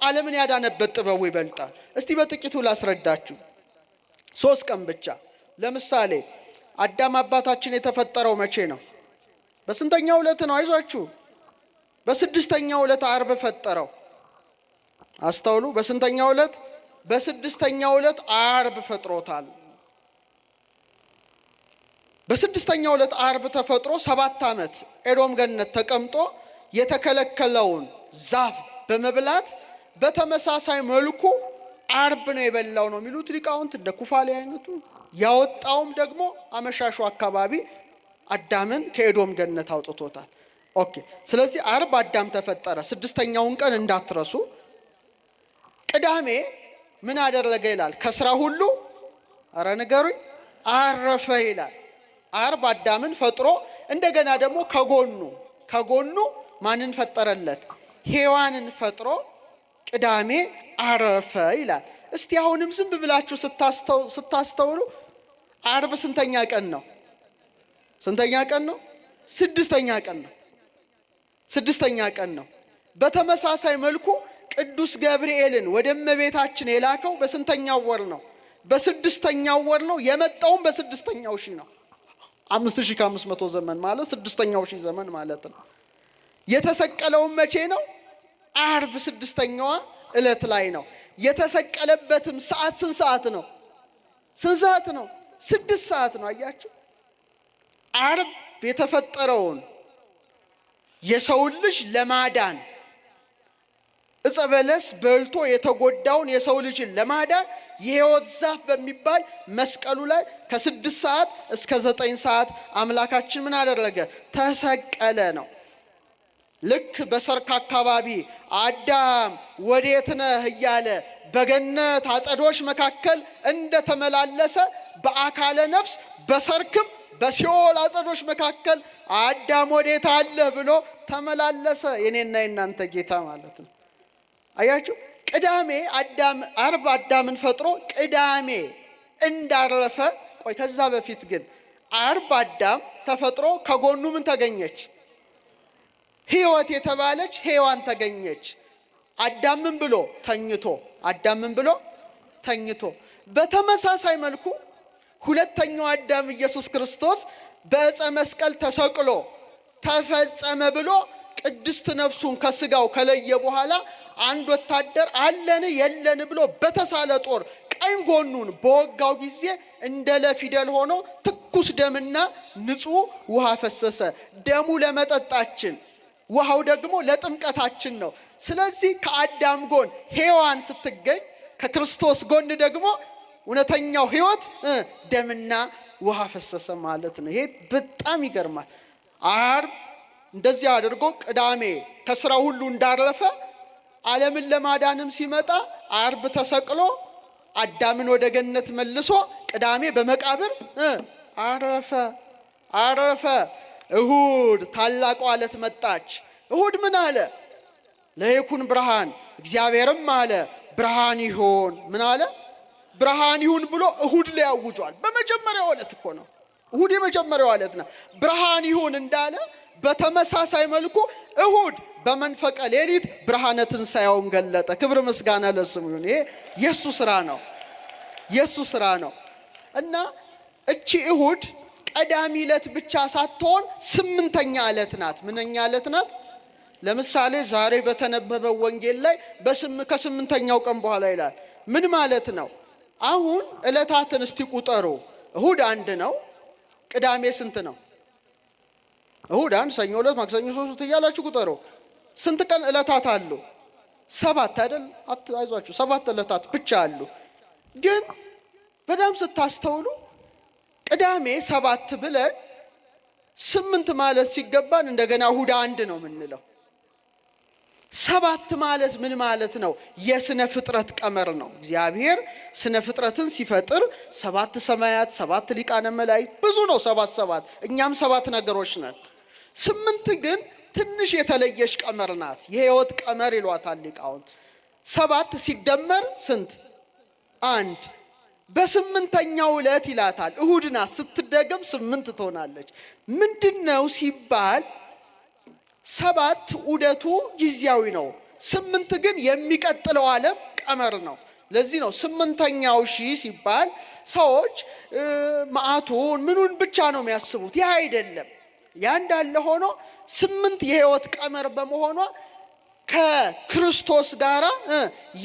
ዓለምን ያዳነበት ጥበቡ ይበልጣል። እስቲ በጥቂቱ ላስረዳችሁ። 3 ቀን ብቻ። ለምሳሌ አዳም አባታችን የተፈጠረው መቼ ነው? በስንተኛው ዕለት ነው? አይዟችሁ፣ በ6ኛው ዕለት ዓርብ ፈጠረው። አስተውሉ። በስንተኛው ዕለት? በ6ኛው ዕለት ዓርብ ፈጥሮታል። በስድስተኛው ዕለት ዓርብ ተፈጥሮ 7 ዓመት ኤዶም ገነት ተቀምጦ የተከለከለውን ዛፍ በመብላት በተመሳሳይ መልኩ ዓርብ ነው የበላው ነው የሚሉት ሊቃውንት። እንደ ኩፋሌ አይነቱ ያወጣውም ደግሞ አመሻሹ አካባቢ አዳምን ከኤዶም ገነት አውጥቶታል። ኦኬ። ስለዚህ ዓርብ አዳም ተፈጠረ። ስድስተኛውን ቀን እንዳትረሱ። ቅዳሜ ምን አደረገ ይላል? ከስራ ሁሉ አረ ንገሩኝ አረፈ ይላል። ዓርብ አዳምን ፈጥሮ እንደገና ደግሞ ከጎኑ ማንን ፈጠረለት? ሔዋንን ፈጥሮ ቅዳሜ አረፈ ይላል። እስቲ አሁንም ዝም ብላችሁ ስታስተውሉ ዓርብ ስንተኛ ቀን ነው? ስንተኛ ቀን ነው? ስድስተኛ ቀን ነው። ስድስተኛ ቀን ነው። በተመሳሳይ መልኩ ቅዱስ ገብርኤልን ወደ እመቤታችን የላከው በስንተኛው ወር ነው? በስድስተኛው ወር ነው። የመጣውም በስድስተኛው ሺህ ነው። 5500 ዘመን ማለት ስድስተኛው ሺህ ዘመን ማለት ነው። የተሰቀለውም መቼ ነው? ዓርብ ስድስተኛዋ ዕለት ላይ ነው። የተሰቀለበትም ሰዓት ስንት ሰዓት ነው? ስንት ሰዓት ነው? 6 ሰዓት ነው። አያችሁ፣ ዓርብ የተፈጠረውን የሰው ልጅ ለማዳን ዕፀ በለስ በልቶ የተጎዳውን የሰው ልጅን ለማዳን የሕይወት ዛፍ በሚባል መስቀሉ ላይ ከ6 ሰዓት እስከ 9 ሰዓት አምላካችን ምን አደረገ? ተሰቀለ ነው። ልክ በሰርክ አካባቢ አዳም ወዴት ነህ እያለ በገነት አጸዶች መካከል እንደተመላለሰ በአካለ ነፍስ በሰርክም በሲኦል አጸዶች መካከል አዳም ወዴት አለ ብሎ ተመላለሰ። የኔና የናንተ ጌታ ማለት ነው። አያችሁ፣ ቅዳሜ ዓርብ አዳምን ፈጥሮ ቅዳሜ እንዳረፈ። ቆይ ከዛ በፊት ግን ዓርብ አዳም ተፈጥሮ ከጎኑ ምን ተገኘች? ሕይወት የተባለች ሔዋን ተገኘች። አዳም ምን ብሎ ተኝቶ። በተመሳሳይ መልኩ ሁለተኛው አዳም ኢየሱስ ክርስቶስ በዕፀ መስቀል ተሰቅሎ ተፈጸመ ብሎ ቅድስት ነፍሱን ከስጋው ከለየ በኋላ አንድ ወታደር አለን የለን ብሎ በተሳለ ጦር ቀኝ ጎኑን በወጋው ጊዜ እንደ ለፊደል ሆኖ ትኩስ ደምና ንጹህ ውሃ ፈሰሰ። ደሙ ለመጠጣችን፣ ውሃው ደግሞ ለጥምቀታችን ነው። ስለዚህ ከአዳም ጎን ሔዋን ስትገኝ ከክርስቶስ ጎን ደግሞ እውነተኛው ሕይወት ደምና ውሃ ፈሰሰ ማለት ነው። ይሄ በጣም ይገርማል። ዓርብ እንደዚህ አድርጎ ቅዳሜ ከስራ ሁሉ እንዳረፈ ዓለምን ለማዳንም ሲመጣ ዓርብ ተሰቅሎ አዳምን ወደ ገነት መልሶ ቅዳሜ በመቃብር አረፈ። እሁድ ታላቋ ዕለት መጣች። እሁድ ምን አለ? ለይኩን ብርሃን፣ እግዚአብሔርም አለ ብርሃን ይሁን። ምን አለ? ብርሃን ይሁን ብሎ እሁድ ላይ አውጇል። በመጀመሪያው ዕለት እኮ ነው። እሁድ የመጀመሪያው ዕለት ነው። ብርሃን ይሁን እንዳለ በተመሳሳይ መልኩ እሁድ በመንፈቀ ሌሊት ብርሃነ ትንሣኤውን ገለጠ። ክብር ምስጋና ለስሙ ይሁን። ይሄ የሱ ስራ ነው እና እቺ እሁድ ቀዳሚ ዕለት ብቻ ሳትሆን 8ኛ ዕለት ናት። ምንኛ ዕለት ናት? ለምሳሌ ዛሬ በተነበበው ወንጌል ላይ ከ8ኛው ቀን በኋላ ይላል። ምን ማለት ነው? አሁን ዕለታትን እስቲ ቁጠሩ። እሁድ 1 ነው። ቅዳሜ ስንት ነው? እሁድ 1፣ ሰኞ 2፣ ማክሰኞ 3 እያላችሁ ቁጠሩ። ስንት ቀን ዕለታት አሉ? 7 አይደል? አይዟችሁ 7 ዕለታት ብቻ አሉ። ግን በጣም ስታስተውሉ ቅዳሜ 7 ብለን 8 ማለት ሲገባን እንደገና እሁድ 1 ነው የምንለው። 7 ማለት ምን ማለት ነው? የስነ ፍጥረት ቀመር ነው። እግዚአብሔር ስነ ፍጥረትን ሲፈጥር 7 ሰማያት፣ 7 ሊቃነ መላእክት ብዙ ነው። 7 እኛም 7 ነገሮች ነን። 8 ግን ትንሽ የተለየች ቀመር ናት። የሕይወት ቀመር ይሏታል ሊቃውንት። 7 ሲደመር ስንት? 1። በ8ኛው ዕለት ይላታል። እሁድ ናት። ስትደገም 8 ትሆናለች። ምንድነው ሲባል 7 ዑደቱ ጊዜያዊ ነው። 8 ግን የሚቀጥለው ዓለም ቀመር ነው። ለዚህ ነው 8ኛው ሺህ ሲባል ሰዎች መዓቱን ምኑን ብቻ ነው የሚያስቡት። ይህ አይደለም። ያ እንዳለ ሆኖ 8 የሕይወት ቀመር በመሆኗ ከክርስቶስ ጋር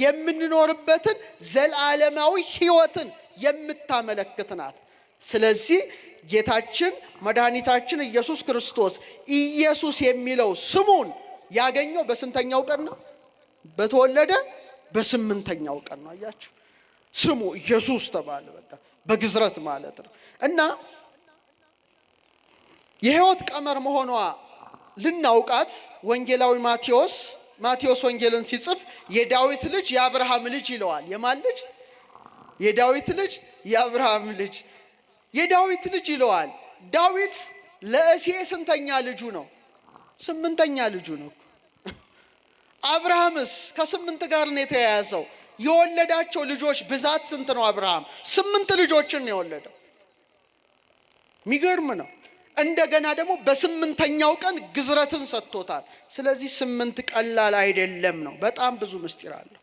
የምንኖርበትን ዘላለማዊ ሕይወትን የምታመለክት ናት። ስለዚህ ጌታችን መድኃኒታችን ኢየሱስ ክርስቶስ ኢየሱስ የሚለው ስሙን ያገኘው በስንተኛው ቀን ነው? በተወለደ በስምንተኛው ቀን ነው። አያችሁ፣ ስሙ ኢየሱስ ተባለ። በቃ በግዝረት ማለት ነው። እና የሕይወት ቀመር መሆኗ ልናውቃት ወንጌላዊ ማቴዎስ ወንጌልን ሲጽፍ የዳዊት ልጅ የአብርሃም ልጅ ይለዋል። የማን ልጅ? የዳዊት ልጅ የአብርሃም ልጅ። የዳዊት ልጅ ይለዋል። ዳዊት ለእሴይ ስንተኛ ልጁ ነው? ስምንተኛ ልጁ ነው። አብርሃምስ ከስምንት ጋር ነው የተያያዘው። የወለዳቸው ልጆች ብዛት ስንት ነው? አብርሃም 8 ልጆችን ነው የወለደው። የሚገርም ነው። እንደገና ደግሞ በስምንተኛው ቀን ግዝረትን ሰጥቶታል። ስለዚህ 8 ቀላል አይደለም ነው። በጣም ብዙ ምስጢር አለው።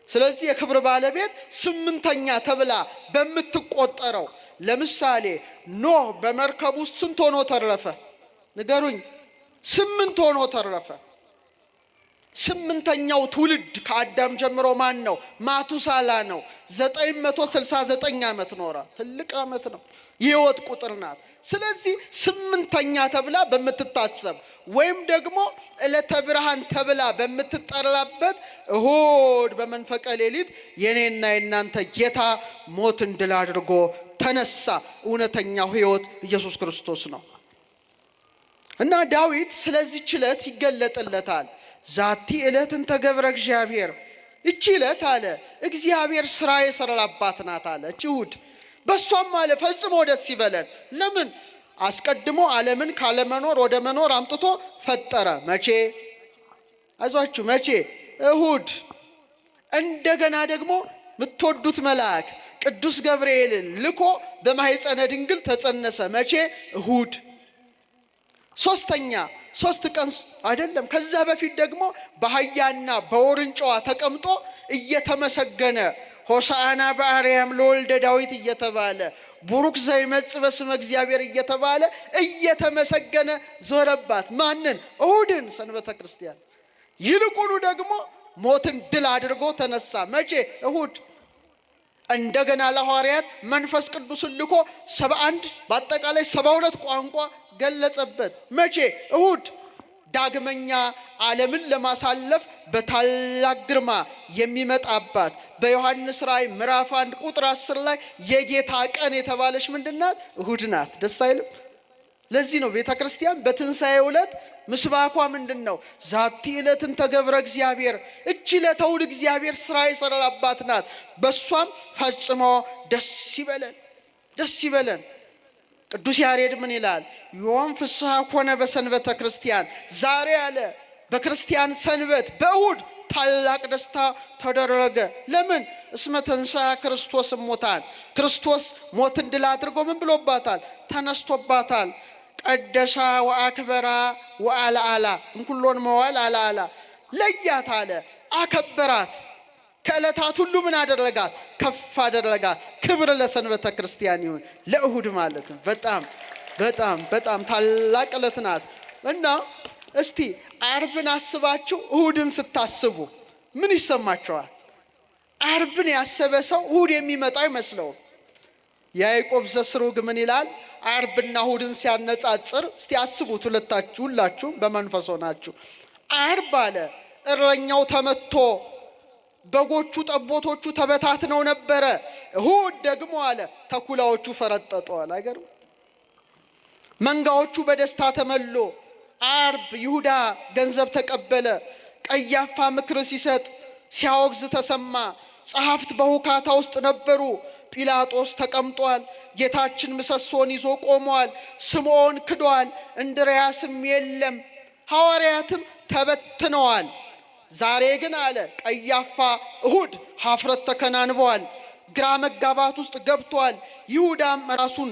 ስለዚህ የክብር ባለቤት 8ኛ ተብላ በምትቆጠረው ለምሳሌ ኖህ በመርከብ ውስጥ ስንት ሆኖ ተረፈ? ንገሩኝ። 8 ሆኖ ተረፈ። 8ኛው ትውልድ ከአዳም ጀምሮ ማን ነው? ማቱሳላ ነው። 969 ዓመት ኖረ። ትልቅ ዓመት ነው። የሕይወት ቁጥር ናት። ስለዚህ 8ኛ ተብላ በምትታሰብ ወይም ደግሞ ዕለተ ብርሃን ተብላ በምትጠራበት እሁድ በመንፈቀ ሌሊት የኔና የናንተ ጌታ ሞትን ድል አድርጎ ተነሳ። እውነተኛው ሕይወት ኢየሱስ ክርስቶስ ነው። እና ዳዊት ስለዚህ ዕለት ይገለጥለታል። ዛቲ ዕለትን ተገብረ እግዚአብሔር፣ እቺ ዕለት አለ እግዚአብሔር ስራ የሰራባት ናት አለ። እሁድ በሷም አለ ፈጽሞ ደስ ይበለን። ለምን? አስቀድሞ ዓለምን ካለመኖር ወደ መኖር አምጥቶ ፈጠረ። መቼ? አይዟችሁ፣ መቼ? እሁድ። እንደገና ደግሞ የምትወዱት መልአክ ቅዱስ ገብርኤልን ልኮ በማኅፀነ ድንግል ተጸነሰ። መቼ? እሁድ። ሶስተኛ 3 ቀን አይደለም፣ ከዛ በፊት ደግሞ በአህያና በውርንጫዋ ተቀምጦ እየተመሰገነ ሆሳዕና በአርያም ለወልደ ዳዊት እየተባለ ቡሩክ ዘይመጽእ በስመ እግዚአብሔር እየተባለ እየተመሰገነ ዞረባት። ማንን? እሁድን፣ ሰንበተ ክርስቲያን። ይልቁኑ ደግሞ ሞትን ድል አድርጎ ተነሳ። መቼ? እሁድ። እንደገና ለሐዋርያት መንፈስ ቅዱስን ልኮ 71 በአጠቃላይ 72 ቋንቋ ገለጸበት። መቼ? እሁድ። ዳግመኛ ዓለምን ለማሳለፍ በታላቅ ግርማ የሚመጣባት በዮሐንስ ራእይ ምዕራፍ 1 ቁጥር 10 ላይ የጌታ ቀን የተባለች ምንድናት? እሁድ ናት። ደስ አይልም? ለዚህ ነው ቤተ ክርስቲያን በትንሣኤው ዕለት ምስባኳ ምንድነው? ዛቲ ዕለትን ተገብረ እግዚአብሔር፣ እቺ ለተውል እግዚአብሔር ስራ የሰራባት ናት። በሷም ፈጽሞ ደስ ይበለን፣ ደስ ይበለን። ቅዱስ ያሬድ ምን ይላል? ዮም ፍስሐ ኮነ በሰንበተ ክርስቲያን፣ ዛሬ አለ በክርስቲያን ሰንበት በእሁድ ታላቅ ደስታ ተደረገ። ለምን? እስመ ተንሥአ ክርስቶስ እሙታን፣ ክርስቶስ ሞትን ድል አድርጎ ምን ብሎባታል? ተነስቶባታል። ቀደሳ ወአክበራ ወአልዓላ እንኩሎን መዋል አልዓላ፣ ለያት አለ፣ አከበራት። ከዕለታት ሁሉ ምን አደረጋት? ከፍ አደረጋት። ክብር ለሰንበተ ክርስቲያን ይሁን፣ ለእሁድ ማለት ነው። በጣም በጣም በጣም ታላቅ ዕለት ናት። እና እስቲ ዓርብን አስባችሁ እሁድን ስታስቡ ምን ይሰማችኋል? ዓርብን ያሰበ ሰው እሁድ የሚመጣ አይመስለውም። ያዕቆብ ዘስሩግ ምን ይላል? ዓርብና እሁድን ሲያነጻጽር እስቲ አስቡት። ሁላችሁም በመንፈስ ሆናችሁ። ዓርብ አለ እረኛው ተመቶ በጎቹ ጠቦቶቹ ተበታትነው ነበረ። እሁድ ደግሞ አለ ተኩላዎቹ ፈረጠጠዋል። አይገርም? መንጋዎቹ በደስታ ተመሎ። ዓርብ ይሁዳ ገንዘብ ተቀበለ። ቀያፋ ምክር ሲሰጥ ሲያወግዝ ተሰማ። ጸሐፍት በሁካታ ውስጥ ነበሩ። ጲላጦስ ተቀምጧል። ጌታችን ምሰሶን ይዞ ቆሟል። ስምዖን ክዷል። እንድርያስም የለም። ሐዋርያትም ተበትነዋል። ዛሬ ግን አለ ቀያፋ እሁድ ኀፍረት ተከናንበዋል። ግራ መጋባት ውስጥ ገብቷል። ይሁዳም ራሱን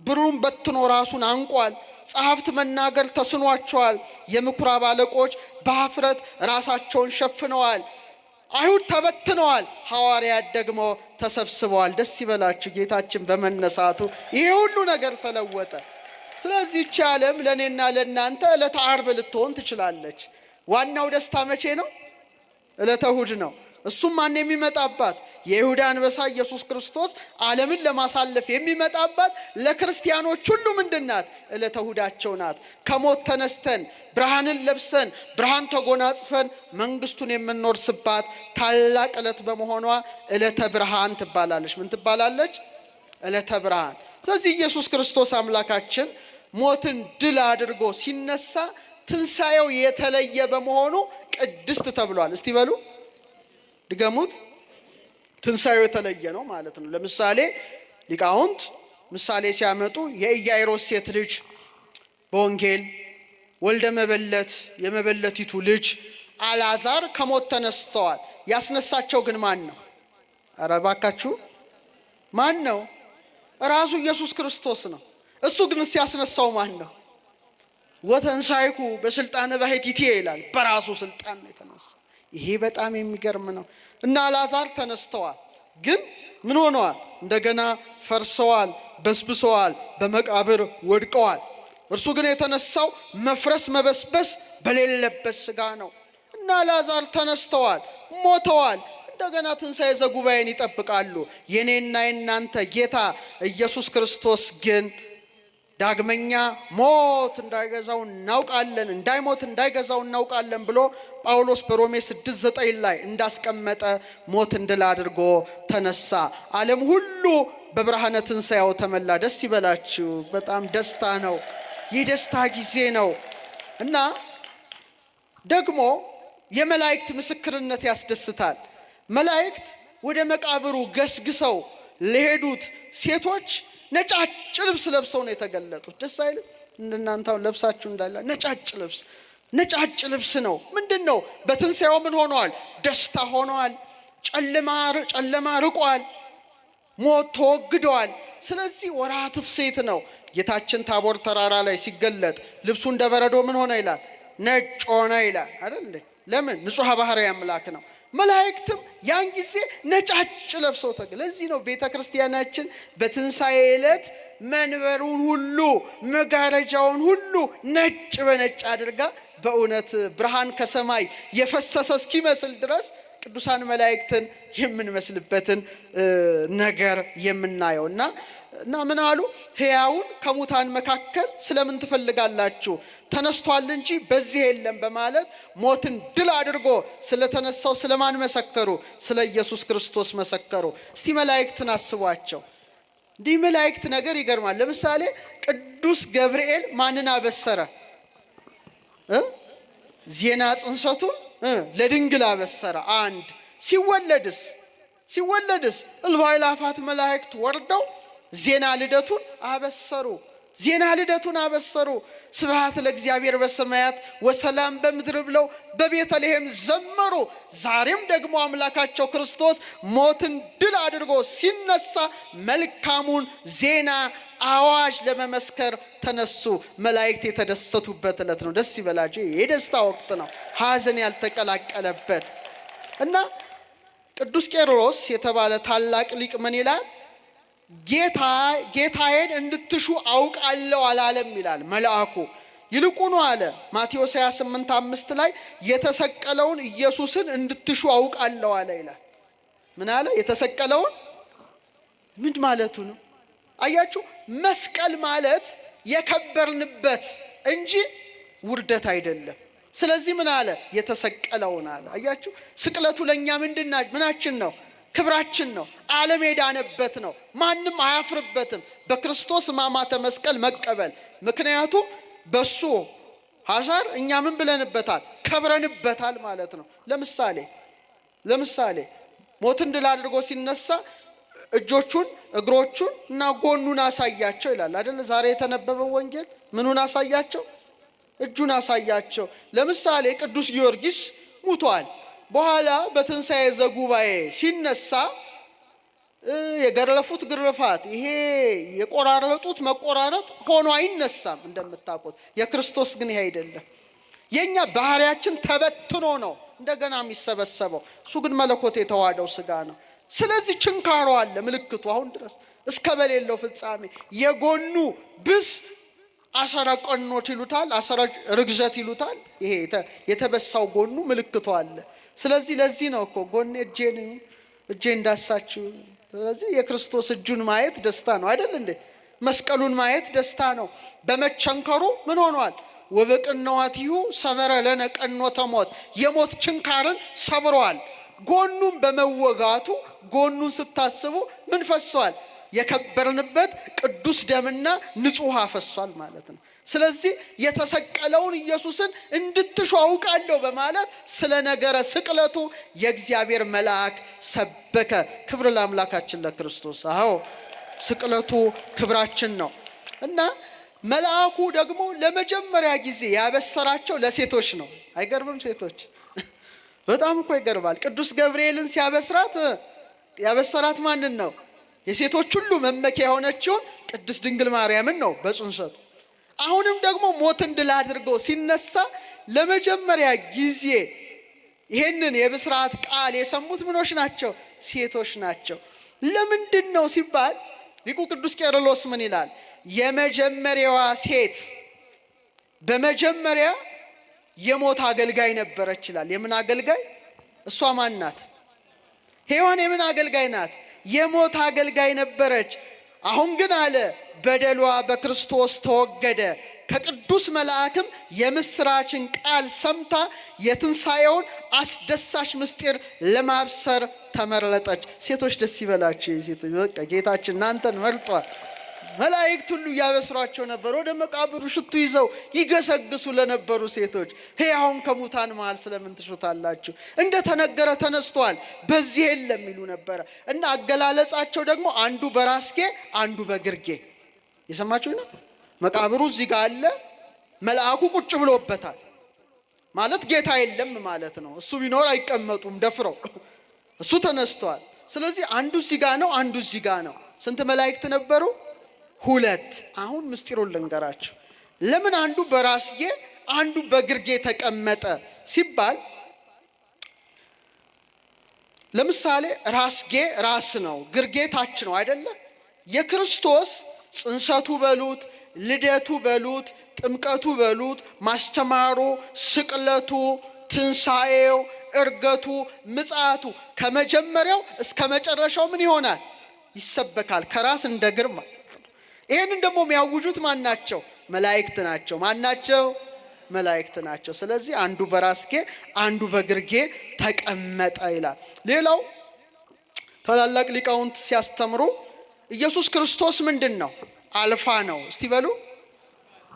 ብሩን በትኖ ራሱን አንቋል። ጸሐፍት መናገር ተስኗቸዋል። የምኩራብ አለቆች በኀፍረት ራሳቸውን ሸፍነዋል። አይሁድ ተበትነዋል። ሐዋርያት ደግሞ ተሰብስበዋል። ደስ ይበላችሁ፣ ጌታችን በመነሳቱ ይሄ ሁሉ ነገር ተለወጠ። ስለዚህ ይህች ዓለም ለእኔና ለእናንተ ዕለተ ዓርብ ልትሆን ትችላለች። ዋናው ደስታ መቼ ነው? ዕለተ እሁድ ነው። እሱም ማን የሚመጣባት? የይሁዳ አንበሳ ኢየሱስ ክርስቶስ ዓለምን ለማሳለፍ የሚመጣባት ለክርስቲያኖች ሁሉ ምንድናት? ዕለተ እሁዳቸው ናት። ከሞት ተነስተን ብርሃንን ለብሰን ብርሃን ተጎናጽፈን መንግስቱን የምንወርስባት ታላቅ ዕለት በመሆኗ ዕለተ ብርሃን ትባላለች። ምን ትባላለች? ዕለተ ብርሃን። ስለዚህ ኢየሱስ ክርስቶስ አምላካችን ሞትን ድል አድርጎ ሲነሳ ትንሣኤው የተለየ በመሆኑ ቅድስት ተብሏል። እስቲ በሉ ድገሙት። ትንሣኤው የተለየ ነው ማለት ነው። ለምሳሌ ሊቃውንት ምሳሌ ሲያመጡ የኢያኢሮስ ሴት ልጅ በወንጌል ወልደ መበለት የመበለቲቱ ልጅ አልዓዛር ከሞት ተነስተዋል። ያስነሳቸው ግን ማን ነው? ኧረ እባካችሁ ማን ነው? ራሱ ኢየሱስ ክርስቶስ ነው። እሱ ግን ሲያስነሳው ማን ነው? ወተንሳይኩ በስልጣነ ባሕቲቴ ይላል። በራሱ ስልጣን ነው የተነሳ። ይሄ በጣም የሚገርም ነው። እና አልዓዛር ተነስተዋል፣ ግን ምን ሆነዋል? እንደገና ፈርሰዋል፣ በስብሰዋል፣ በመቃብር ወድቀዋል። እርሱ ግን የተነሳው መፍረስ መበስበስ በሌለበት ስጋ ነው። እና አልዓዛር ተነስተዋል፣ ሞተዋል፣ እንደገና ትንሣኤ ዘጉባኤን ይጠብቃሉ። የኔና የናንተ ጌታ ኢየሱስ ክርስቶስ ግን ዳግመኛ ሞት እንዳይገዛው እናውቃለን፣ እንዳይሞት እንዳይገዛው እናውቃለን ብሎ ጳውሎስ በሮሜ 6:9 ላይ እንዳስቀመጠ ሞትን ድል አድርጎ ተነሳ። ዓለም ሁሉ በብርሃነ ትንሣኤው ተመላ። ደስ ይበላችሁ። በጣም ደስታ ነው። የደስታ ጊዜ ነው። እና ደግሞ የመላእክት ምስክርነት ያስደስታል። መላእክት ወደ መቃብሩ ገስግሰው ለሄዱት ሴቶች ነጫጭ ልብስ ለብሰው ነው የተገለጡት። ደስ አይልም? እንደናንተው ለብሳችሁ እንዳለ ነጫጭ ልብስ ነው። ምንድነው? በትንሣኤው ምን ሆነዋል? ደስታ ሆነዋል። ጨለማ ርቋል። ሞት ተወግዷል። ስለዚህ ወርኃ ትፍሥሕት ነው። ጌታችን ታቦር ተራራ ላይ ሲገለጥ ልብሱ እንደ በረዶ ምን ሆነ ይላል? ነጭ ሆነ ይላል አይደል? ለምን? ንጹሕ ባሕርይ አምላክ ነው። መላእክትም ያን ጊዜ ነጫጭ ለብሰው ለዚህ ነው ቤተ ክርስቲያናችን በትንሣኤ ዕለት መንበሩን ሁሉ መጋረጃውን ሁሉ ነጭ በነጭ አድርጋ በእውነት ብርሃን ከሰማይ የፈሰሰ እስኪመስል ድረስ ቅዱሳን መላእክትን የምንመስልበትን ነገር የምናየው እና ምን አሉ? ሕያውን ከሙታን መካከል ስለምን ትፈልጋላችሁ? ተነስቷል እንጂ በዚህ የለም በማለት ሞትን ድል አድርጎ ስለተነሳው ስለማን መሰከሩ? ስለ ኢየሱስ ክርስቶስ መሰከሩ። እስቲ መላእክትን አስቧቸው። እንዲህ መላእክት ነገር ይገርማል። ለምሳሌ ቅዱስ ገብርኤል ማንን አበሰረ? ዜና ጽንሰቱን ለድንግል አበሰረ። አንድ ሲወለድስ እልፍ አእላፋት መላእክት ወርደው ዜና ልደቱን አበሰሩ። ስብሐት ለእግዚአብሔር በሰማያት ወሰላም በምድር ብለው በቤተልሔም ዘመሩ። ዛሬም ደግሞ አምላካቸው ክርስቶስ ሞትን ድል አድርጎ ሲነሳ መልካሙን ዜና አዋጅ ለመመስከር ተነሱ። መላእክት የተደሰቱበት ዕለት ነው። ደስ ይበላችሁ። የደስታ ወቅት ነው፣ ሐዘን ያልተቀላቀለበት እና ቅዱስ ቄርሎስ የተባለ ታላቅ ሊቅ ምን ይላል? ጌታዬን እንድትሹ አውቃለሁ አላለም ይላል መልአኩ። ይልቁኑ አለ ማቴዎስ 28:5 ላይ የተሰቀለውን ኢየሱስን እንድትሹ አውቃለሁ አለ ይላል። ምን አለ? የተሰቀለውን። ምን ማለቱ ነው? አያችሁ፣ መስቀል ማለት የከበርንበት እንጂ ውርደት አይደለም። ስለዚህ ምን አለ? የተሰቀለውን አለ። አያችሁ፣ ስቅለቱ ለኛ ምናችን ነው? ክብራችን ነው። ዓለም የዳነበት ነው። ማንም አያፍርበትም በክርስቶስ ሕማማተ መስቀል መቀበል። ምክንያቱም በሱ ሐሳር እኛ ምን ብለንበታል? ከብረንበታል ማለት ነው። ለምሳሌ ሞትን ድል አድርጎ ሲነሳ እጆቹን እግሮቹን እና ጎኑን አሳያቸው ይላል አይደል? ዛሬ የተነበበው ወንጌል ምኑን አሳያቸው? እጁን አሳያቸው። ለምሳሌ ቅዱስ ጊዮርጊስ ሙቷል። በኋላ በትንሣኤ ዘጉባኤ ሲነሳ የገረፉት ግርፋት፣ ይሄ የቆራረጡት መቆራረጥ ሆኖ አይነሳም እንደምታውቁት። የክርስቶስ ግን ይሄ አይደለም። የኛ ባህሪያችን ተበትኖ ነው እንደገና የሚሰበሰበው። እሱ ግን መለኮት የተዋሃደው ስጋ ነው። ስለዚህ ችንካሮ አለ፣ ምልክቱ አሁን ድረስ እስከ በሌለው ፍጻሜ። የጎኑ ብስ አሰረ ቀኖት ይሉታል፣ አሰረ ርግዘት ይሉታል። ይሄ የተበሳው ጎኑ ምልክቱ አለ። ስለዚህ ለዚህ ነው እኮ ጎኔ እጄን እጄ እንዳሳችሁ። ስለዚህ የክርስቶስ እጁን ማየት ደስታ ነው አይደል እንዴ? መስቀሉን ማየት ደስታ ነው። በመቸንከሩ ምን ሆኗል? ወበቅንዋቲሁ ሰበረ ለነ ቀኖተ ሞት፣ የሞት ችንካርን ሰብሯል። ጎኑን በመወጋቱ ጎኑን ስታስቡ ምን ፈሷል? የከበርንበት ቅዱስ ደምና ንጹህ ውሃ ፈሷል ማለት ነው። ስለዚህ የተሰቀለውን ኢየሱስን እንድትሹ አውቃለሁ በማለት ስለ ነገረ ስቅለቱ የእግዚአብሔር መልአክ ሰበከ። ክብር ለአምላካችን ለክርስቶስ። አዎ ስቅለቱ ክብራችን ነው እና መልአኩ ደግሞ ለመጀመሪያ ጊዜ ያበሰራቸው ለሴቶች ነው። አይገርምም? ሴቶች በጣም እኮ ይገርማል። ቅዱስ ገብርኤልን ያበሰራት ማንን ነው? የሴቶች ሁሉ መመኪያ የሆነችውን ቅድስት ድንግል ማርያምን ነው በጽንሰቱ። አሁንም ደግሞ ሞትን ድል አድርጎ ሲነሳ ለመጀመሪያ ጊዜ ይሄንን የብስራት ቃል የሰሙት ምኖች ናቸው? ሴቶች ናቸው። ለምንድን ነው ሲባል ሊቁ ቅዱስ ቄርሎስ ምን ይላል? የመጀመሪያዋ ሴት በመጀመሪያ የሞት አገልጋይ ነበረች ይላል። የምን አገልጋይ? እሷ ማን ናት? ሔዋን የምን አገልጋይ ናት? የሞት አገልጋይ ነበረች። አሁን ግን አለ በደሏ በክርስቶስ ተወገደ። ከቅዱስ መልአክም የምስራችን ቃል ሰምታ የትንሣኤውን አስደሳች ምስጢር ለማብሰር ተመረጠች። ሴቶች ደስ ይበላችሁ። ሴቶች በቃ ጌታችን እናንተን መርጧል። መላእክት ሁሉ ያበስሯቸው ነበር። ወደ መቃብሩ ሽቱ ይዘው ይገሰግሱ ለነበሩ ሴቶች ሕያውን ከሙታን መሃል ስለምን ትሹታላችሁ? እንደ ተነገረ ተነስቷል፣ በዚህ የለም ይሉ ነበረ እና አገላለጻቸው ደግሞ አንዱ በራስጌ አንዱ በግርጌ። የሰማችሁ ነው። መቃብሩ እዚህ ጋር አለ፣ መልአኩ ቁጭ ብሎበታል ማለት ጌታ የለም ማለት ነው። እሱ ቢኖር አይቀመጡም ደፍረው፣ እሱ ተነስቷል። ስለዚህ አንዱ እዚህ ጋር ነው፣ አንዱ እዚህ ጋር ነው። ስንት መላእክት ነበሩ? ሁለት። አሁን ምስጢሩን ልንገራችሁ። ለምን አንዱ በራስጌ አንዱ በግርጌ ተቀመጠ ሲባል፣ ለምሳሌ ራስጌ ራስ ነው፣ ግርጌ ታች ነው አይደለ? የክርስቶስ ጽንሰቱ በሉት፣ ልደቱ በሉት፣ ጥምቀቱ በሉት፣ ማስተማሩ፣ ስቅለቱ፣ ትንሣኤው፣ እርገቱ፣ ምጽአቱ ከመጀመሪያው እስከ መጨረሻው ምን ይሆናል? ይሰበካል። ከራስ እንደ ግርማ። ይህንን ደግሞ የሚያውጁት ማን ናቸው? መላእክት ናቸው። ማን ናቸው? መላእክት ናቸው። ስለዚህ አንዱ በራስጌ አንዱ በግርጌ ተቀመጠ ይላል። ሌላው ታላላቅ ሊቃውንት ሲያስተምሩ ኢየሱስ ክርስቶስ ምንድን ነው? አልፋ ነው። እስቲ በሉ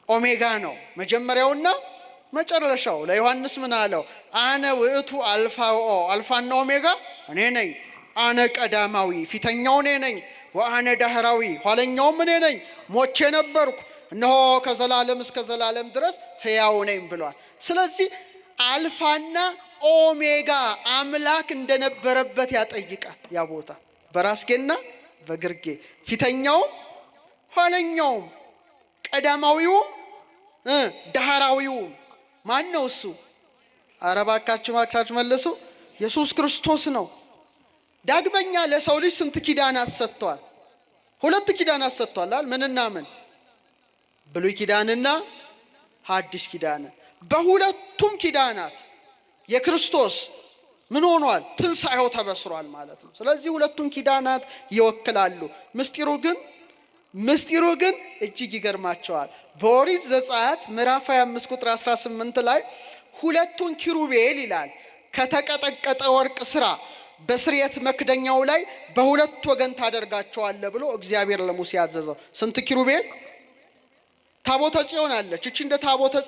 ኦሜጋ ነው፣ መጀመሪያውና መጨረሻው። ለዮሐንስ ምን አለው? አነ ውእቱ አልፋ አልፋና ኦሜጋ እኔ ነኝ። አነ ቀዳማዊ ፊተኛው እኔ ነኝ። ወአነ ዳህራዊ ኋለኛውም እኔ ነኝ። ሞቼ ነበርኩ እነሆ ከዘላለም እስከ ዘላለም ድረስ ሕያው ነኝ ብሏል። ስለዚህ አልፋና ኦሜጋ አምላክ እንደነበረበት ያጠይቃል። ያ ቦታ በራስጌና በግርጌ ፊተኛውም ኋለኛውም ቀዳማዊውም ዳህራዊውም ማን ነው እሱ? ኧረ እባካችሁ መልሱ። ኢየሱስ ክርስቶስ ነው። ዳግመኛ ለሰው ልጅ ስንት ኪዳናት ሰጥቷል? ሁለት ኪዳናት ሰጥቷል። ምንና ምን? ብሉይ ኪዳንና ሐዲስ ኪዳን። በሁለቱም ኪዳናት የክርስቶስ ምን ሆኗል? ትንሣኤው ተበስሯል ማለት ነው። ስለዚህ ሁለቱም ኪዳናት ይወክላሉ። ምስጢሩ ግን እጅግ ይገርማቸዋል። በኦሪት ዘጸአት ምዕራፍ 25 ቁጥር 18 ላይ ሁለቱን ኪሩቤል ይላል ከተቀጠቀጠ ወርቅ ስራ በስርየት መክደኛው ላይ በሁለት ወገን ታደርጋቸዋለህ ብሎ እግዚአብሔር ለሙሴ ያዘዘው። ስንት ኪሩቤል? ታቦተ ጽዮን አለች። እቺ እንደ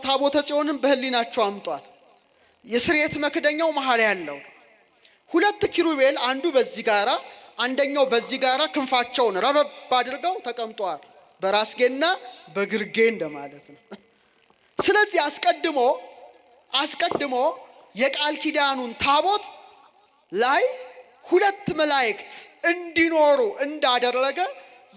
ታቦተ ጽዮንን በህሊናቸው አምጧል። የስርየት መክደኛው መሃል ያለው ሁለት ኪሩቤል አንዱ በዚህ ጋራ አንደኛው በዚህ ጋራ ክንፋቸውን ረበብ አድርገው ተቀምጠዋል። በራስጌና በግርጌ እንደማለት ነው። ስለዚህ አስቀድሞ የቃል ኪዳኑን ታቦት ላይ ሁለት መላእክት እንዲኖሩ እንዳደረገ